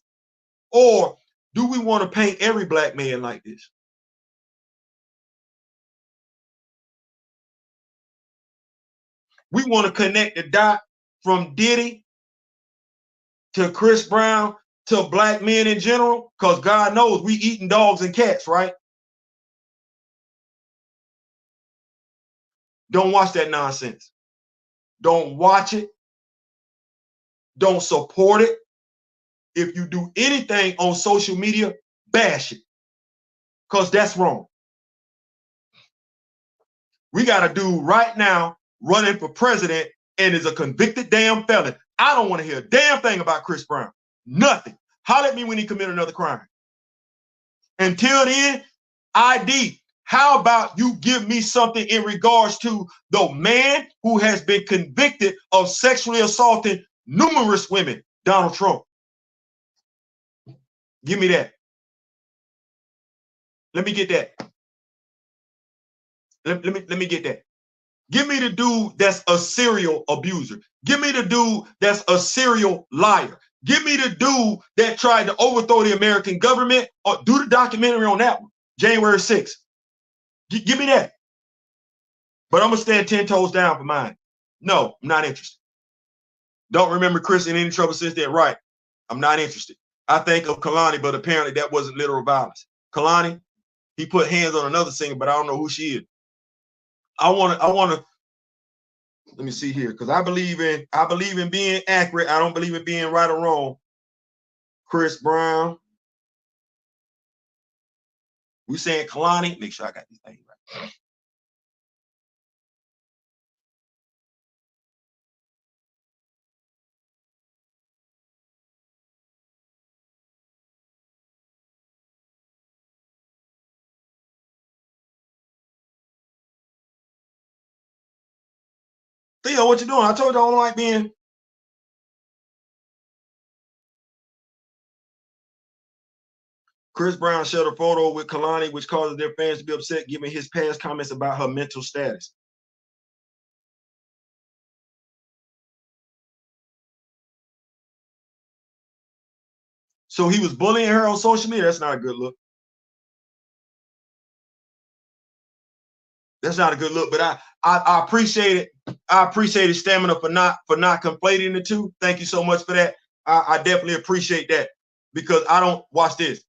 A: Or do we want to paint every black man like this? We want to connect the dot from Diddy to Chris Brown to black men in general, because God knows we eating dogs and cats, right? Don't watch that nonsense. Don't watch it. Don't support it. If you do anything on social media, bash it, because that's wrong. We got a dude right now running for president and is a convicted damn felon. I don't want to hear a damn thing about Chris Brown. Nothing. Holler at me when he commit another crime. Until then, ID. How about you give me something in regards to the man who has been convicted of sexually assaulting numerous women, Donald Trump? Give me that. Let me get that. Let me get that. Give me the dude that's a serial abuser. Give me the dude that's a serial liar. Give me the dude that tried to overthrow the American government, or do the documentary on that one, January 6th. Give me that. But I'm going to stand 10 toes down for mine. No, I'm not interested. Don't remember Chris in any trouble since then. Right. I'm not interested. I think of Kalani, but apparently that wasn't literal violence. Kalani, he put hands on another singer, but I don't know who she is. I want to, let me see here, because I believe in being accurate. I don't believe in being right or wrong. Chris Brown. We saying Kalani. Make sure I got these things right. Theo, what you doing? I told you I don't like being. Chris Brown shared a photo with Kalani, which causes their fans to be upset, given his past comments about her mental status. So he was bullying her on social media. That's not a good look. That's not a good look. But I appreciate it. I appreciate his stamina for not conflating the two. Thank you so much for that. I definitely appreciate that, because I don't watch this.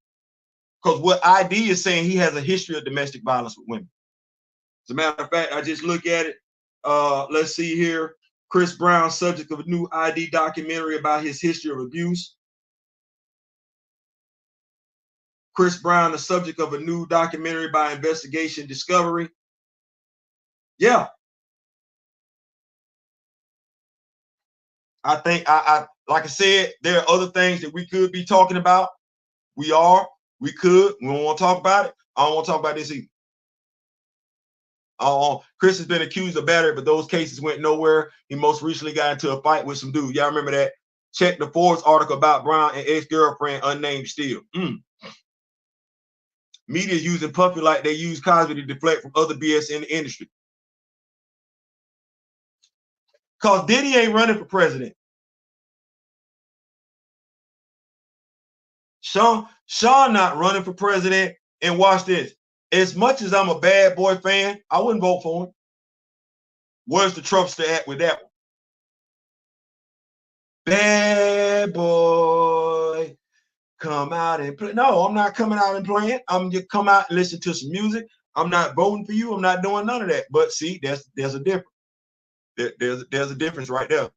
A: Because what ID is saying, he has a history of domestic violence with women. As a matter of fact, I just look at it. Let's see here. Chris Brown, subject of a new ID documentary about his history of abuse. Chris Brown, the subject of a new documentary by Investigation Discovery. Yeah. I think, like I said, there are other things that we could be talking about. We could. We don't want to talk about it. I don't want to talk about this either. Chris has been accused of battery, but those cases went nowhere. He most recently got into a fight with some dude. Y'all remember that? Check the Forbes article about Brown and ex-girlfriend, unnamed still. Media is using Puffy like they use Cosby to deflect from other BS in the industry. Because Diddy ain't running for president. Sean not running for president. And watch this. As much as I'm a Bad Boy fan, I wouldn't vote for him. Where's the Trumpster at with that one? Bad boy, come out and play. No, I'm not coming out and playing. I'm just come out and listen to some music. I'm not voting for you. I'm not doing none of that. But see, there's a difference. There's a difference right there.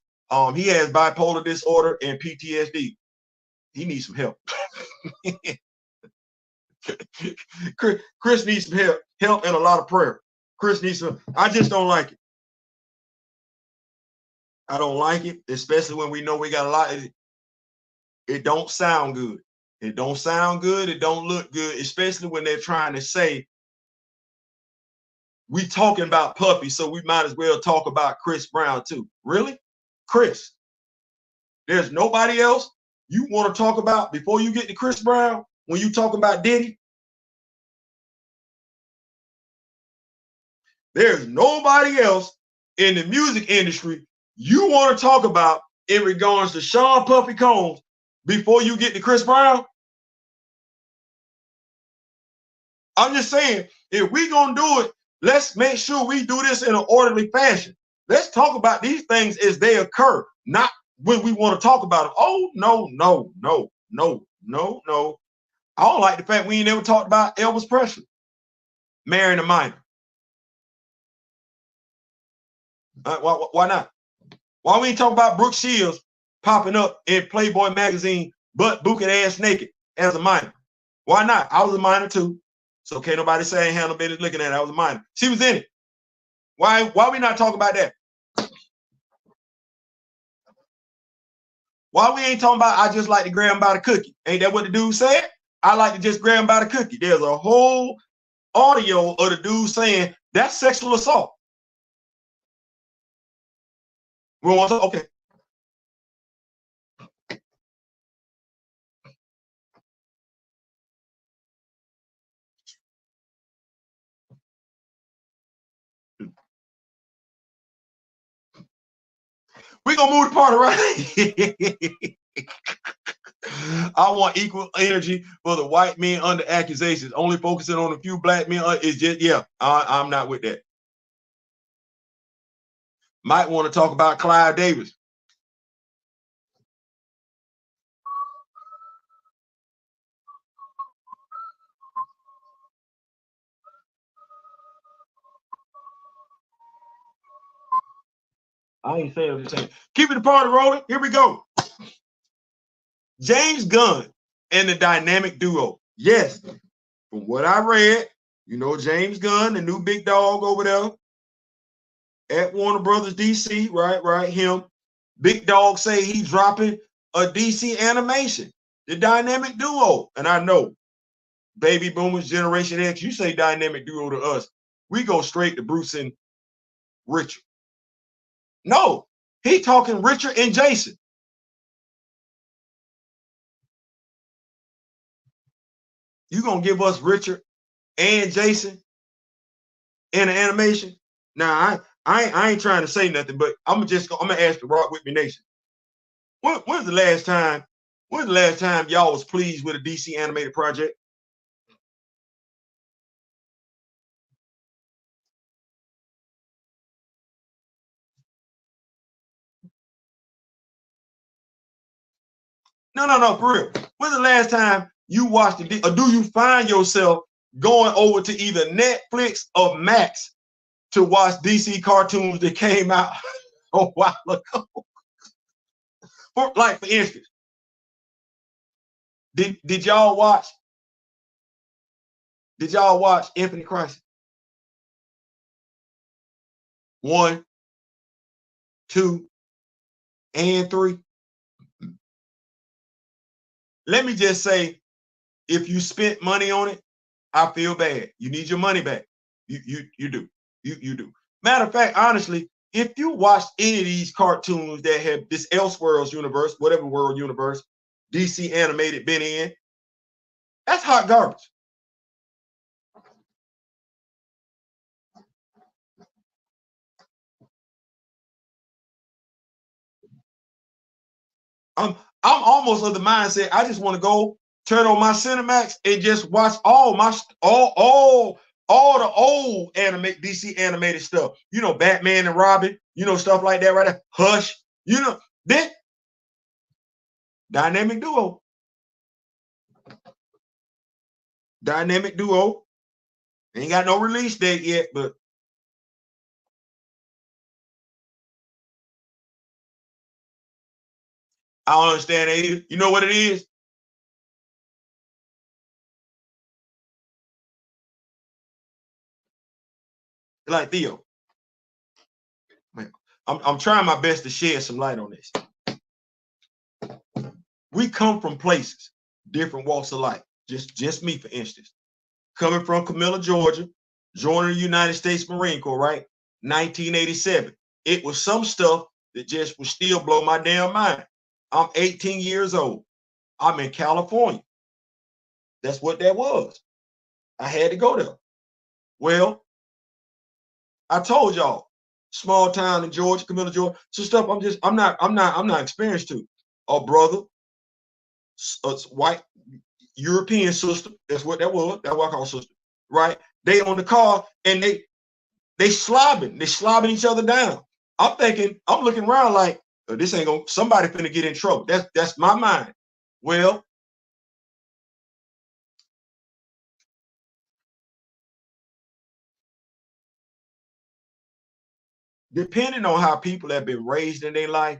A: He has bipolar disorder and PTSD. He needs some help. Chris needs some help and a lot of prayer. Chris needs some. I just don't like it. I don't like it, especially when we know we got a lot. It don't sound good. It don't sound good. It don't look good, especially when they're trying to say we talking about Puffy, so we might as well talk about Chris Brown too. Really? Chris, there's nobody else you want to talk about before you get to Chris Brown when you talk about Diddy? There's nobody else in the music industry you want to talk about in regards to Sean Puffy Combs before you get to Chris Brown? I'm just saying, if we're going to do it, let's make sure we do this in an orderly fashion. Let's talk about these things as they occur, not when we want to talk about them. Oh, no. I don't like the fact we ain't never talked about Elvis Presley marrying a minor. Why not? Why we ain't talk about Brooke Shields popping up in Playboy magazine, butt booking ass naked as a minor? Why not? I was a minor too. So can't nobody say I ain't had no business looking at it. I was a minor. She was in it. Why we not talking about that? Why we ain't talking about I just like to grab him by the cookie? Ain't that what the dude said? I like to just grab him by the cookie. There's a whole audio of the dude saying that's sexual assault. We want to, okay. We're gonna move the party, right? I want equal energy for the white men under accusations. Only focusing on a few black men is just, yeah, I'm not with that. Might want to talk about Clive Davis. I ain't saying, I'm just saying. Keeping the party rolling. Here we go. James Gunn and the Dynamic Duo. Yes, from what I read, you know, James Gunn, the new big dog over there at Warner Brothers DC, right, him. Big dog say he's dropping a DC animation, the Dynamic Duo. And I know, baby boomers, Generation X, you say Dynamic Duo to us, we go straight to Bruce and Richard. No, he talking Richard and Jason. You gonna give us Richard and Jason in an animation? Now, I ain't trying to say nothing, but I'm gonna ask the Rock With Me Nation. When's the last time y'all was pleased with a DC animated project? No, for real. When's the last time you watched it, or do you find yourself going over to either Netflix or Max to watch DC cartoons that came out a while ago? For instance, did y'all watch Infinite Crisis? 1, 2, and 3? Let me just say, if you spent money on it, I feel bad. You need your money back. You do. You do. Matter of fact, honestly, if you watch any of these cartoons that have this Elseworlds universe, whatever world universe DC animated been in, that's hot garbage. I'm almost of the mindset I just want to go turn on my Cinemax and just watch all the old DC animated stuff. You know, Batman and Robin, you know, stuff like that right there. Hush, you know, then Dynamic Duo. Dynamic Duo. Ain't got no release date yet, but I don't understand that either. You know what it is? Like Theo. Man, I'm trying my best to shed some light on this. We come from places, different walks of life. Just me, for instance. Coming from Camilla, Georgia, joining the United States Marine Corps, right? 1987. It was some stuff that just would still blow my damn mind. I'm 18 years old. I'm in California. That's what that was. I had to go there. Well, I told y'all, small town in Georgia, Camilla, Georgia, some stuff I'm not experienced to. A brother, a white European sister, that's what that was. That's what I call sister, right? They on the car and they slobbing each other down. I'm thinking, I'm looking around like, oh, this ain't gonna, somebody finna get in trouble. That's my mind. Well, depending on how people have been raised in their life,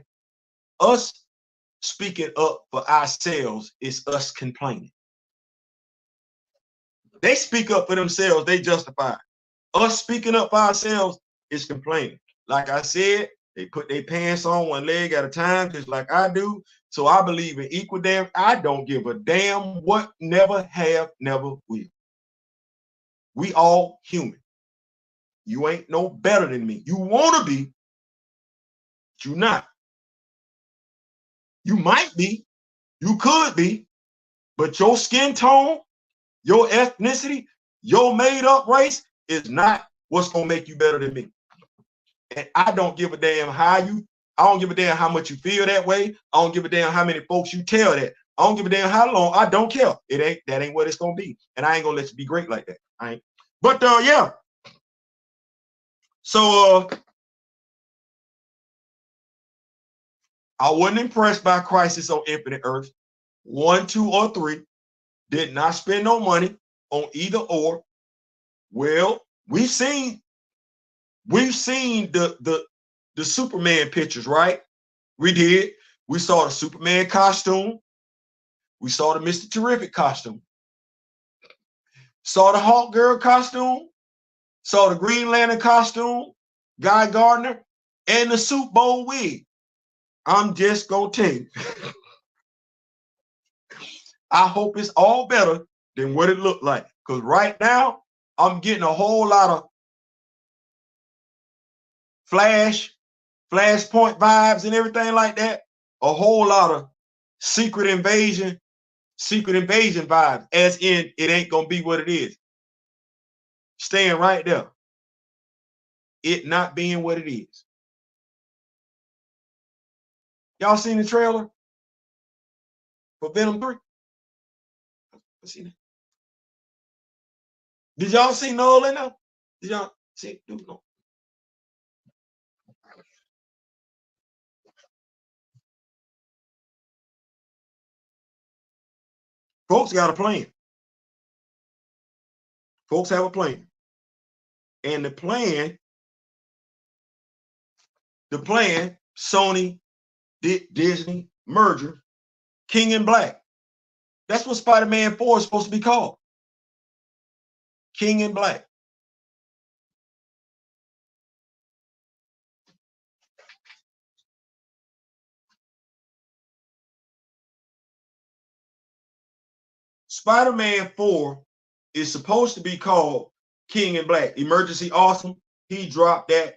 A: us speaking up for ourselves is us complaining. They speak up for themselves, they justify it. Us speaking up for ourselves is complaining. Like I said, they put their pants on one leg at a time, just like I do. So I believe in equal damn. I don't give a damn what, never have, never will. We all human. You ain't no better than me. You want to be, but you not. You might be, you could be, but your skin tone, your ethnicity, your made up race is not what's gonna make you better than me. And I don't give a damn I don't give a damn how much you feel that way. I don't give a damn how many folks you tell that. I don't give a damn how long. I don't care. That ain't what it's gonna be. And I ain't gonna let you be great like that. I ain't. But yeah. So I wasn't impressed by Crisis on Infinite Earths. 1, 2, or 3. Did not spend no money on either or. Well, we've seen the Superman pictures, right? We did. We saw the Superman costume. We saw the Mr. Terrific costume. Saw the Hawk Girl costume. Saw the Green Lantern costume. Guy Gardner. And the Super Bowl wig. I'm just going to tell you. I hope it's all better than what it looked like. Because right now, I'm getting a whole lot of Flashpoint vibes and everything like that. A whole lot of secret invasion vibes, as in it ain't gonna be what it is. Staying right there. It not being what it is. Y'all seen the trailer for Venom 3? Did y'all see Nolan now? Did y'all see? No. Folks got a plan. Folks have a plan. And the plan, Sony, Disney merger, King in Black. That's what Spider-Man 4 is supposed to be called. King in Black. Spider-Man 4 is supposed to be called King in Black. Emergency Awesome. He dropped that.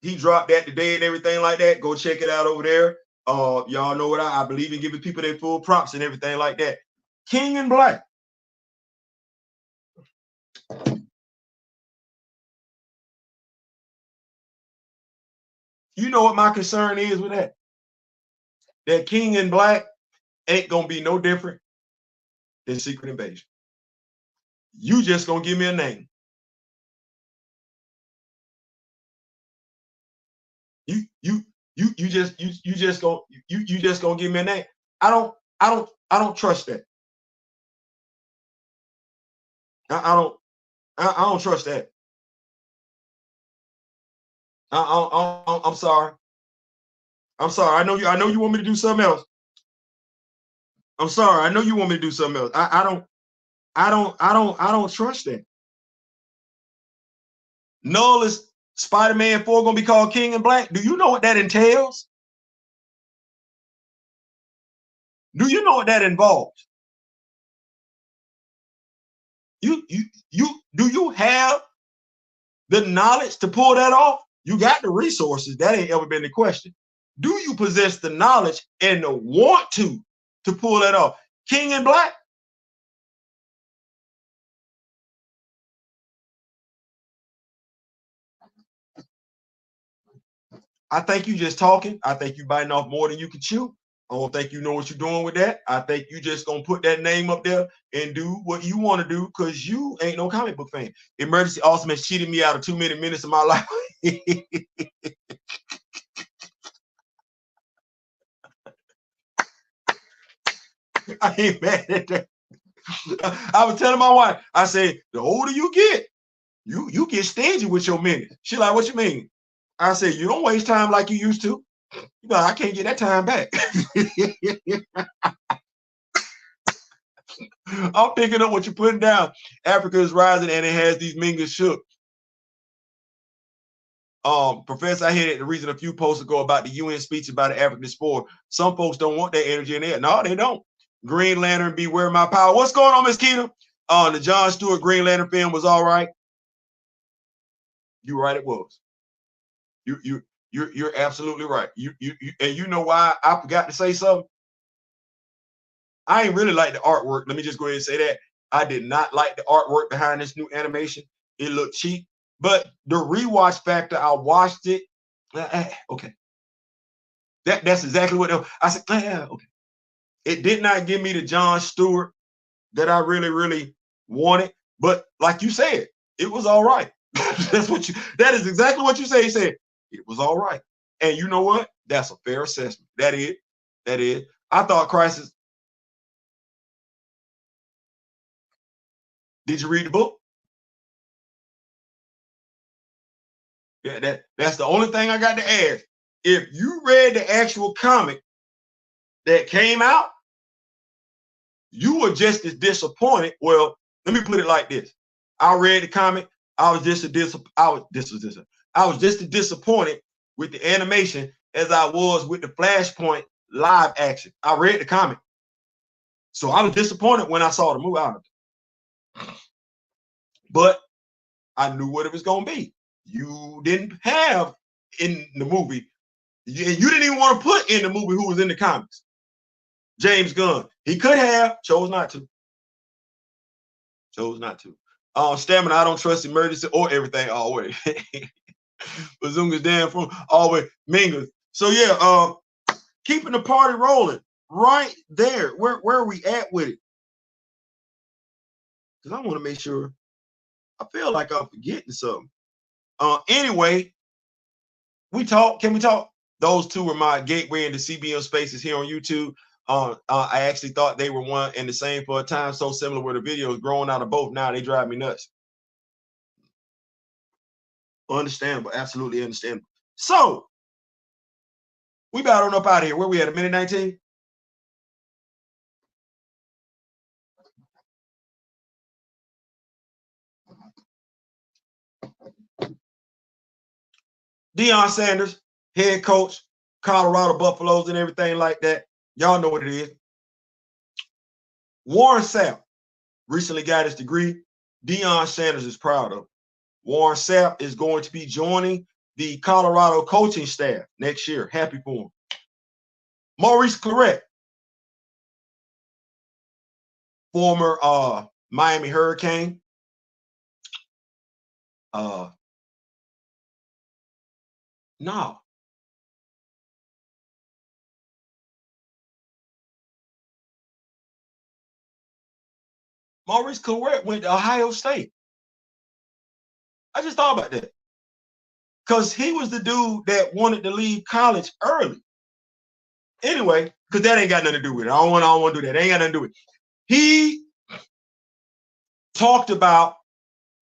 A: He dropped that today and everything like that. Go check it out over there. Y'all know what I believe in, giving people their full props and everything like that. King in Black. You know what my concern is with that? That King in Black ain't gonna be no different than Secret Invasion. You just gonna give me a name. You just gonna give me a name. I don't trust that. I don't trust that. I'm sorry. I'm sorry. I know you want me to do something else. I'm sorry. I know you want me to do something else. I don't trust that. Null is Spider-Man 4 gonna be called King in Black? Do you know what that entails? Do you know what that involves? Do you have the knowledge to pull that off? You got the resources. That ain't ever been the question. Do you possess the knowledge and the want to pull that off? King in Black? I think you just talking. I think you biting off more than you can chew. I don't think you know what you're doing with that. I think you just gonna put that name up there and do what you want to do because you ain't no comic book fan. Emergency Awesome has cheated me out of 2 minutes of my life. I ain't mad at that. I was telling my wife, I said, the older you get, you get stingy with your minutes. She like, what you mean? I said, you don't waste time like you used to. You know, I can't get that time back. I'm picking up what you're putting down. Africa is rising and it has these mingas shook. Professor, I heard the reason a few posts ago about the UN speech about the African sport. Some folks don't want that energy in there. No, they don't. Green Lantern, Beware My Power. What's going on, Miss Keita? The John Stewart Green Lantern film was all right. You're right, it was. You're absolutely right. And you know why I forgot to say something? I ain't really like the artwork. Let me just go ahead and say that. I did not like the artwork behind this new animation. It looked cheap. But the rewatch factor, I watched it. Okay. That's exactly what I said. Okay. It did not give me the John Stewart that I really wanted. But like you said, it was all right. That is exactly what you say. He said it was all right. And you know what? That's a fair assessment. That is. I thought Crisis. Did you read the book? Yeah, that's the only thing I got to ask. If you read the actual comic that came out, you were just as disappointed. Well, let me put it like this. I read the comic. I was just as disappointed with the animation as I was with the Flashpoint live action. I read the comic. So I was disappointed when I saw the movie. But I knew what it was going to be. You didn't have in the movie, and you didn't even want to put in the movie who was in the comics. James Gunn. He could have, chose not to. Stamina, I don't trust emergency or everything always. Bazunga's damn from always Mingas. So yeah, keeping the party rolling right there. Where are we at with it? Because I want to make sure. I feel like I'm forgetting something. Anyway, can we talk? Those two were my gateway into CBM spaces here on YouTube. I actually thought they were one and the same for a time, so similar where the videos growing out of both. Now they drive me nuts. Understandable, absolutely understandable. So we about on up out of here. Where we at, a minute 19? Deion Sanders, head coach, Colorado Buffaloes and everything like that. Y'all know what it is. Warren Sapp recently got his degree. Deion Sanders is proud of. Warren Sapp is going to be joining the Colorado coaching staff next year. Happy for him. Maurice Claret, former Miami Hurricane. No. Maurice Claret went to Ohio State. I just thought about that. Because he was the dude that wanted to leave college early. Anyway, because that ain't got nothing to do with it. I don't want to do that. It ain't got nothing to do with it. He talked about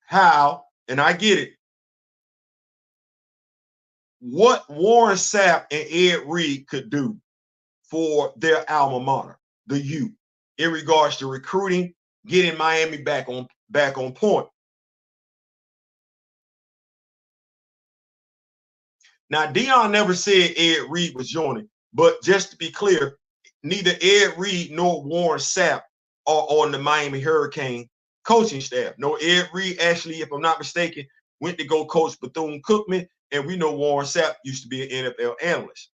A: how, and I get it, what Warren Sapp and Ed Reed could do for their alma mater, the U, in regards to recruiting, getting Miami back on point. Now, Dion never said Ed Reed was joining, but just to be clear, neither Ed Reed nor Warren Sapp are on the Miami Hurricane coaching staff. No, Ed Reed actually, if I'm not mistaken, went to go coach Bethune-Cookman, and we know Warren Sapp used to be an NFL analyst.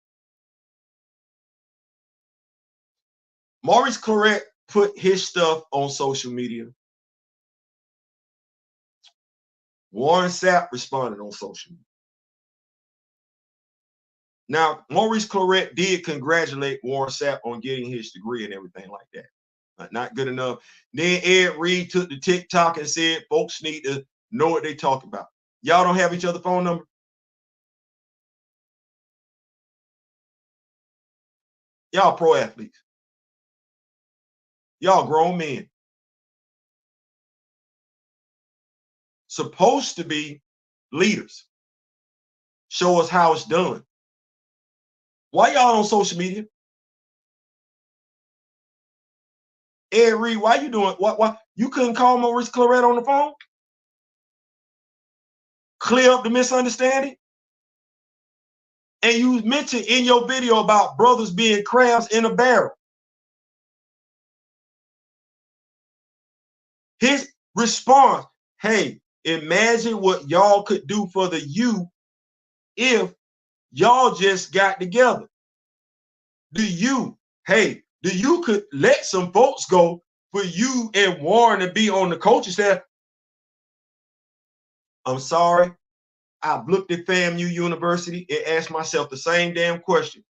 A: Maurice Claret put his stuff on social media. Warren Sapp responded on social media. Now, Maurice Claret did congratulate Warren Sapp on getting his degree and everything like that. Not good enough. Then Ed Reed took the TikTok and said, folks need to know what they talk about. Y'all don't have each other's phone number? Y'all pro athletes. Y'all grown men. Supposed to be leaders. Show us how it's done. Why y'all on social media? Ed Reed, why you doing? Why you couldn't call Maurice Claret on the phone? Clear up the misunderstanding? And you mentioned in your video about brothers being crabs in a barrel. His response, hey, imagine what y'all could do for the U if y'all just got together. The U could let some folks go for you and Warren to be on the coaching staff. I'm sorry. I've looked at FAMU University and asked myself the same damn question,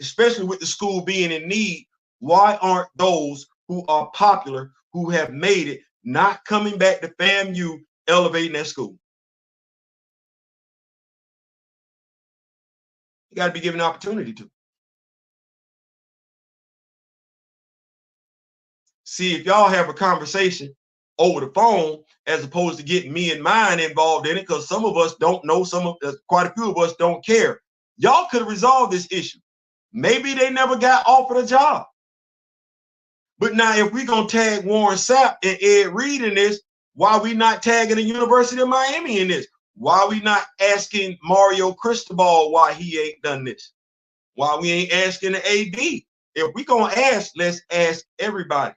A: especially with the school being in need. Why aren't those who are popular, who have made it, not coming back to FAMU, elevating that school? You got to be given an opportunity to. See, if y'all have a conversation over the phone, as opposed to getting me and mine involved in it, because some of us don't know, quite a few of us don't care. Y'all could have resolved this issue. Maybe they never got offered a job. But now, if we're going to tag Warren Sapp and Ed Reed in this, why are we not tagging the University of Miami in this? Why are we not asking Mario Cristobal why he ain't done this? Why we ain't asking the AD? If we're going to ask, let's ask everybody.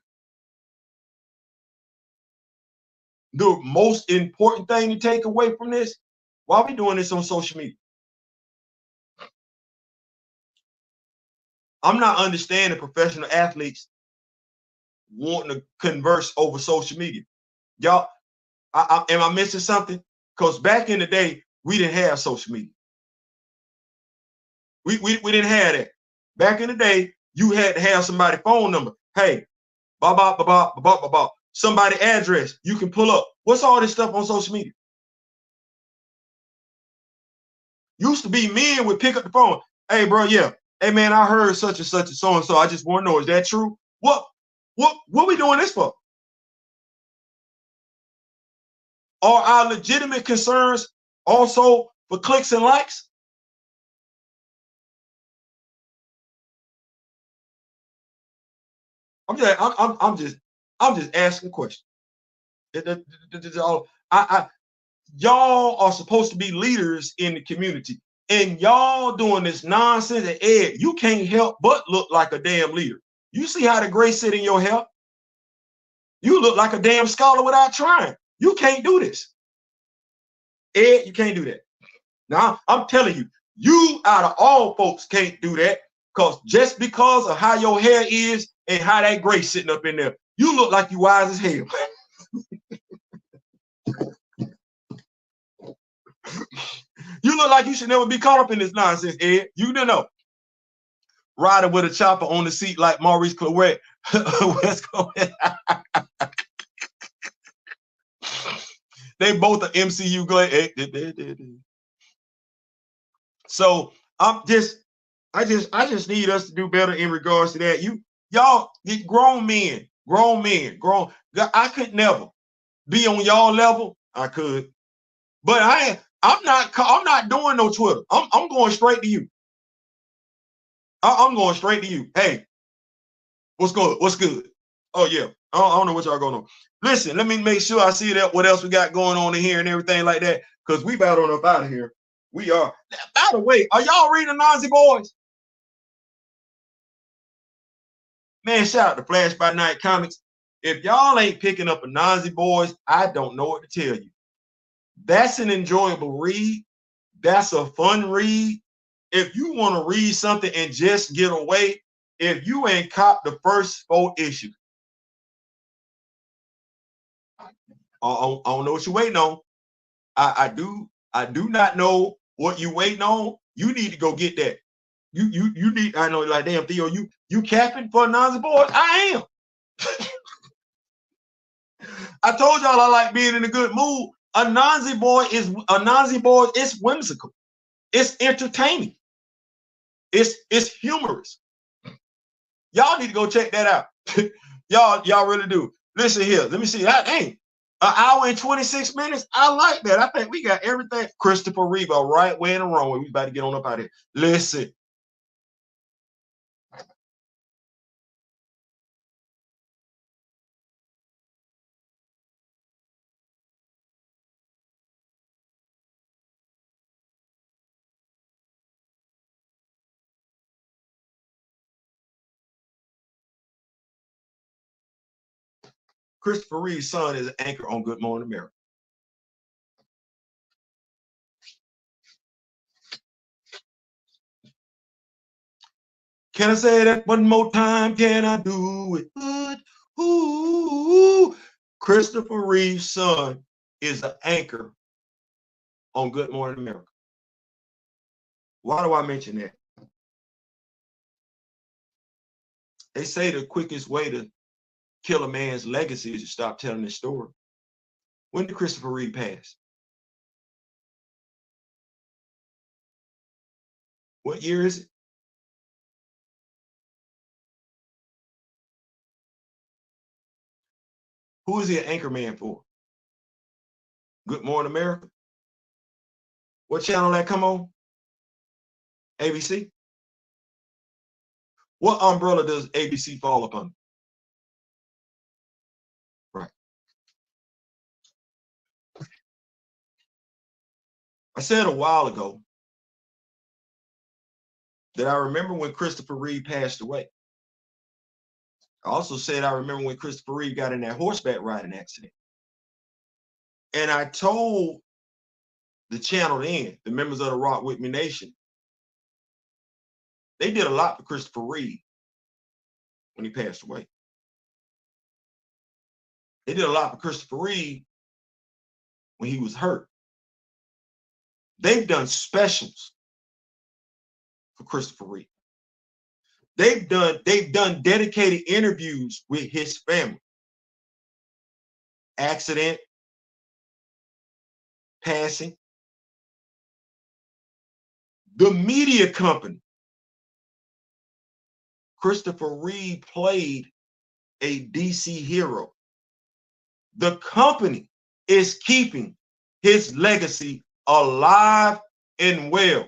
A: The most important thing to take away from this, why are we doing this on social media? I'm not understanding professional athletes wanting to converse over social media. Y'all, am I missing something? Because back in the day, we didn't have social media. We didn't have that. Back in the day, you had to have somebody's phone number. Hey, somebody address you can pull up. What's all this stuff on social media? Used to be men would pick up the phone. Hey, bro, yeah. Hey, man, I heard such and such and so and so. I just want to know, is that true? What we doing this for? Are our legitimate concerns also for clicks and likes? I'm just asking a question. Y'all are supposed to be leaders in the community, and y'all doing this nonsense. And Ed, you can't help but look like a damn leader. You see how the gray sit in your hair? You look like a damn scholar without trying. You can't do this. Ed, you can't do that. Now, I'm telling you, you out of all folks can't do that, just because of how your hair is and how that gray sitting up in there, you look like you wise as hell. You look like you should never be caught up in this nonsense, Ed. You don't know. Riding with a chopper on the seat like Maurice Claret. What's going on? They both are MCU glad. So I just need us to do better in regards to that. Y'all grown men. I could never be on y'all level. I could, but I'm not doing no Twitter. I'm going straight to you. I'm going straight to you. Hey, what's good? What's good? Oh yeah. I don't know what y'all going on. Listen, let me make sure I see that what else we got going on in here and everything like that. Because we about on up out of here. We are. By the way, are y'all reading Anansi Boys? Man, shout out to Flash by Night Comics. If y'all ain't picking up Anansi Boys, I don't know what to tell you. That's an enjoyable read. That's a fun read. If you want to read something and just get away, if you ain't caught the first 4 issues, I don't know what you're waiting on. I do not know what you waiting on. You need to go get that. You need. I know, like, damn, Theo, you capping for Anansi Boys? I am. I told y'all I like being in a good mood. Anansi Boys is whimsical. It's entertaining. It's humorous. Y'all need to go check that out. y'all really do. Listen here. Let me see. That ain't an hour and 26 minutes. I like that. I think we got everything. Chistopher Reeve, right way and the wrong way. We about to get on up out of here. Listen. Chistopher Reeve's son is an anchor on Good Morning America. Can I say that one more time? Can I do it? Good. Ooh. Chistopher Reeve's son is an anchor on Good Morning America. Why do I mention that? They say the quickest way to kill a man's legacy is to stop telling his story. When did Chistopher Reeve pass? What year is it? Who is he an anchor man for? Good Morning America? What channel that come on? ABC? What umbrella does ABC fall upon? Right. I said a while ago that I remember when Chistopher Reeve passed away. I also said I remember when Chistopher Reeve got in that horseback riding accident. And I told the channel then, the members of the Rock With Me Nation, they did a lot for Chistopher Reeve when he passed away. They did a lot for Chistopher Reeve when he was hurt. They've done specials for Chistopher Reeve. They've done dedicated interviews with his family. Accident, passing. The media company, Chistopher Reeve played a DC hero. The company is keeping his legacy alive and well.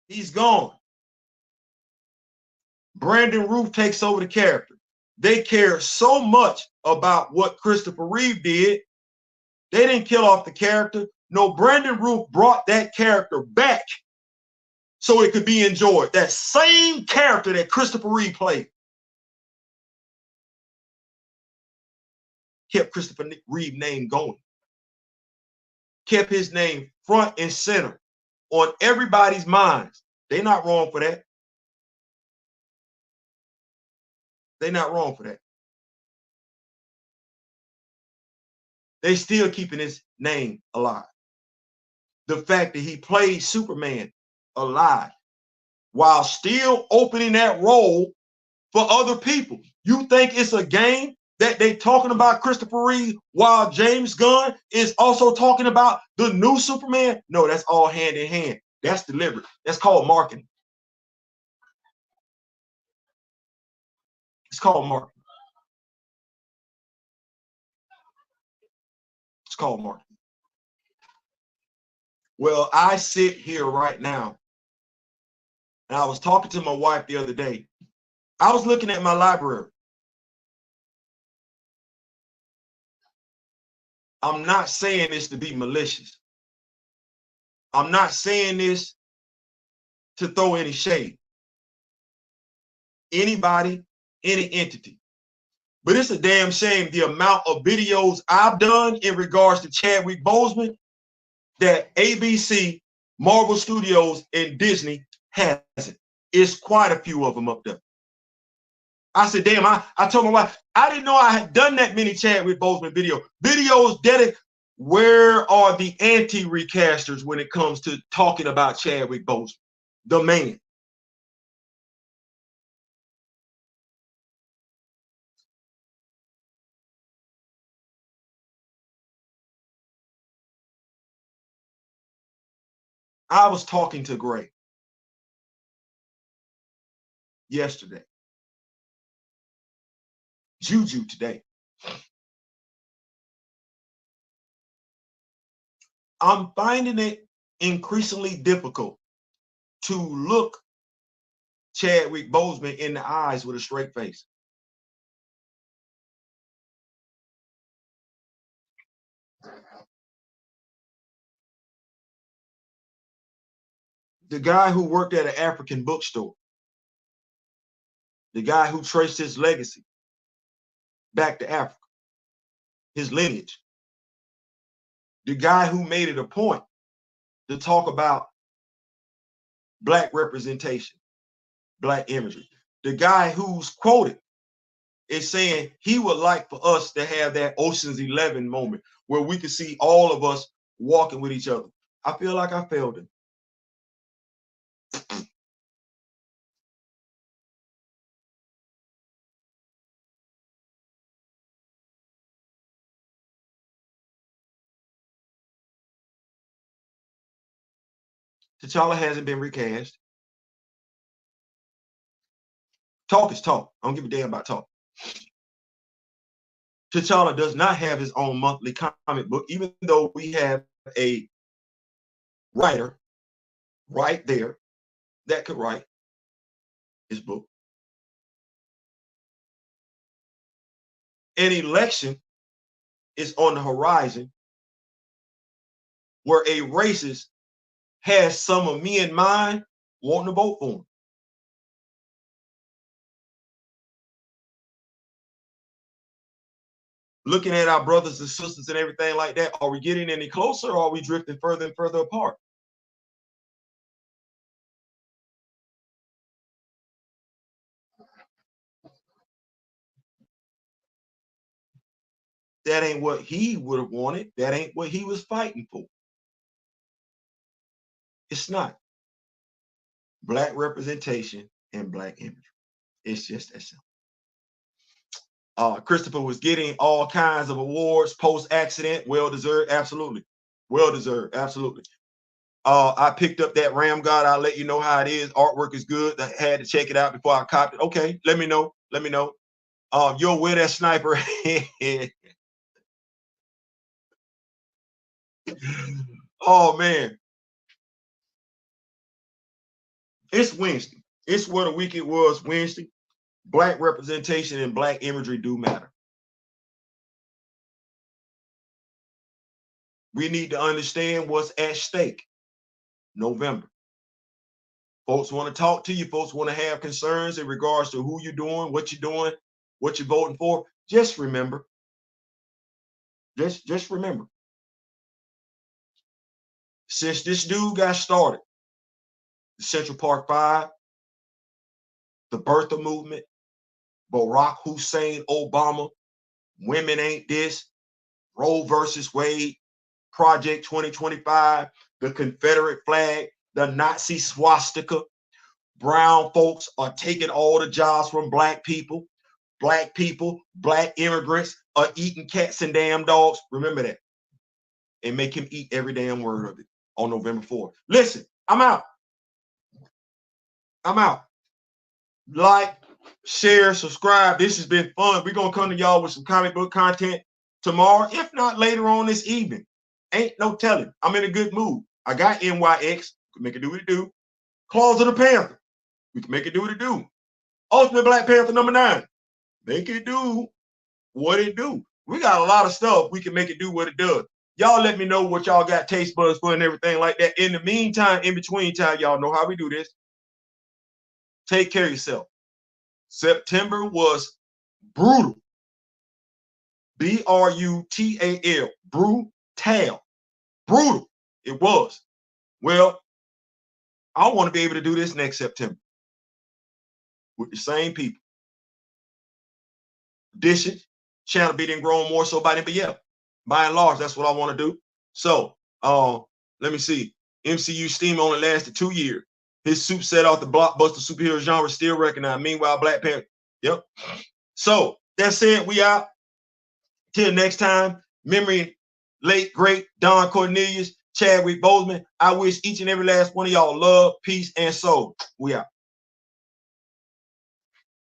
A: He's gone. Brandon Routh takes over the character. They care so much about what Chistopher Reeve did. They didn't kill off the character. No, Brandon Routh brought that character back so it could be enjoyed. That same character that Chistopher Reeve played kept Chistopher Reeve's name going, kept his name front and center on everybody's minds. They're not wrong for that. They're not wrong for that. They still keeping his name alive. The fact that he played Superman alive while still opening that role for other people. You think it's a game that they talking about Chistopher Reeve while James Gunn is also talking about the new Superman? No, that's all hand in hand. That's deliberate. That's called marketing. It's called marketing. It's called marketing. Well, I sit here right now, and I was talking to my wife the other day. I was looking at my library. I'm not saying this to be malicious. I'm not saying this to throw any shade. Anybody, any entity. But it's a damn shame the amount of videos I've done in regards to Chadwick Boseman that ABC, Marvel Studios, and Disney hasn't. It's quite a few of them up there. I said, damn, I told my wife, I didn't know I had done that many Chadwick Boseman videos dedicated. Where are the anti-recasters when it comes to talking about Chadwick Boseman, the man? I was talking to Gray yesterday, Juju today. I'm finding it increasingly difficult to look Chadwick Boseman in the eyes with a straight face. The guy who worked at an African bookstore, the guy who traced his legacy back to Africa, his lineage, the guy who made it a point to talk about Black representation, Black imagery, the guy who's quoted is saying he would like for us to have that Ocean's 11 moment where we could see all of us walking with each other. I feel like I failed him. T'Challa hasn't been recast. Talk is talk. I don't give a damn about talk. T'Challa does not have his own monthly comic book, even though we have a writer right there that could write his book. An election is on the horizon where a racist has some of me in mind wanting to vote for him. Looking at our brothers and sisters and everything like that, are we getting any closer or are we drifting further and further apart? That ain't what he would have wanted. That ain't what he was fighting for. It's not. Black representation and Black imagery. It's just that simple. Christopher was getting all kinds of awards post-accident. Well-deserved, absolutely. Well-deserved, absolutely. I picked up that Ram God. I'll let you know how it is. Artwork is good. I had to check it out before I copied it. Okay, let me know. Let me know. Yo, where that sniper? Oh, man. It's Wednesday. It's what a week it was Wednesday. Black representation and Black imagery do matter. We need to understand what's at stake. November. Folks want to talk to you. Folks want to have concerns in regards to who you're doing, what you're voting for. Just remember. Just remember. Since this dude got started, the Central Park Five, the birther movement, Barack Hussein Obama, women ain't this, Roe versus Wade, Project 2025, the Confederate flag, the Nazi swastika. Brown folks are taking all the jobs from black people, black immigrants are eating cats and damn dogs. Remember that. And make him eat every damn word of it on November 4th. Listen, I'm out. Like, share, subscribe. This has been fun. We're going to come to y'all with some comic book content tomorrow, if not later on this evening. Ain't no telling. I'm in a good mood. I got NYX. We can make it do what it do. Claws of the Panther. We can make it do what it do. Ultimate Black Panther #9. Make it do what it do. We got a lot of stuff. We can make it do what it does. Y'all let me know what y'all got taste buds for and everything like that. In the meantime, in between time, y'all know how we do this. Take care of yourself. September was brutal. B-R-U-T-A-L. Brutal. It was. Well, I want to be able to do this next September with the same people. Dishes, channel being grown more so by them, but yeah, by and large, that's what I want to do. So, let me see. MCU Steam only lasted 2 years. His suit set off the blockbuster superhero genre, still recognized. Meanwhile, Black Panther. Yep. So that said, we out. Till next time, memory late great Don Cornelius, Chadwick Boseman. I wish each and every last one of y'all love, peace, and soul. We out.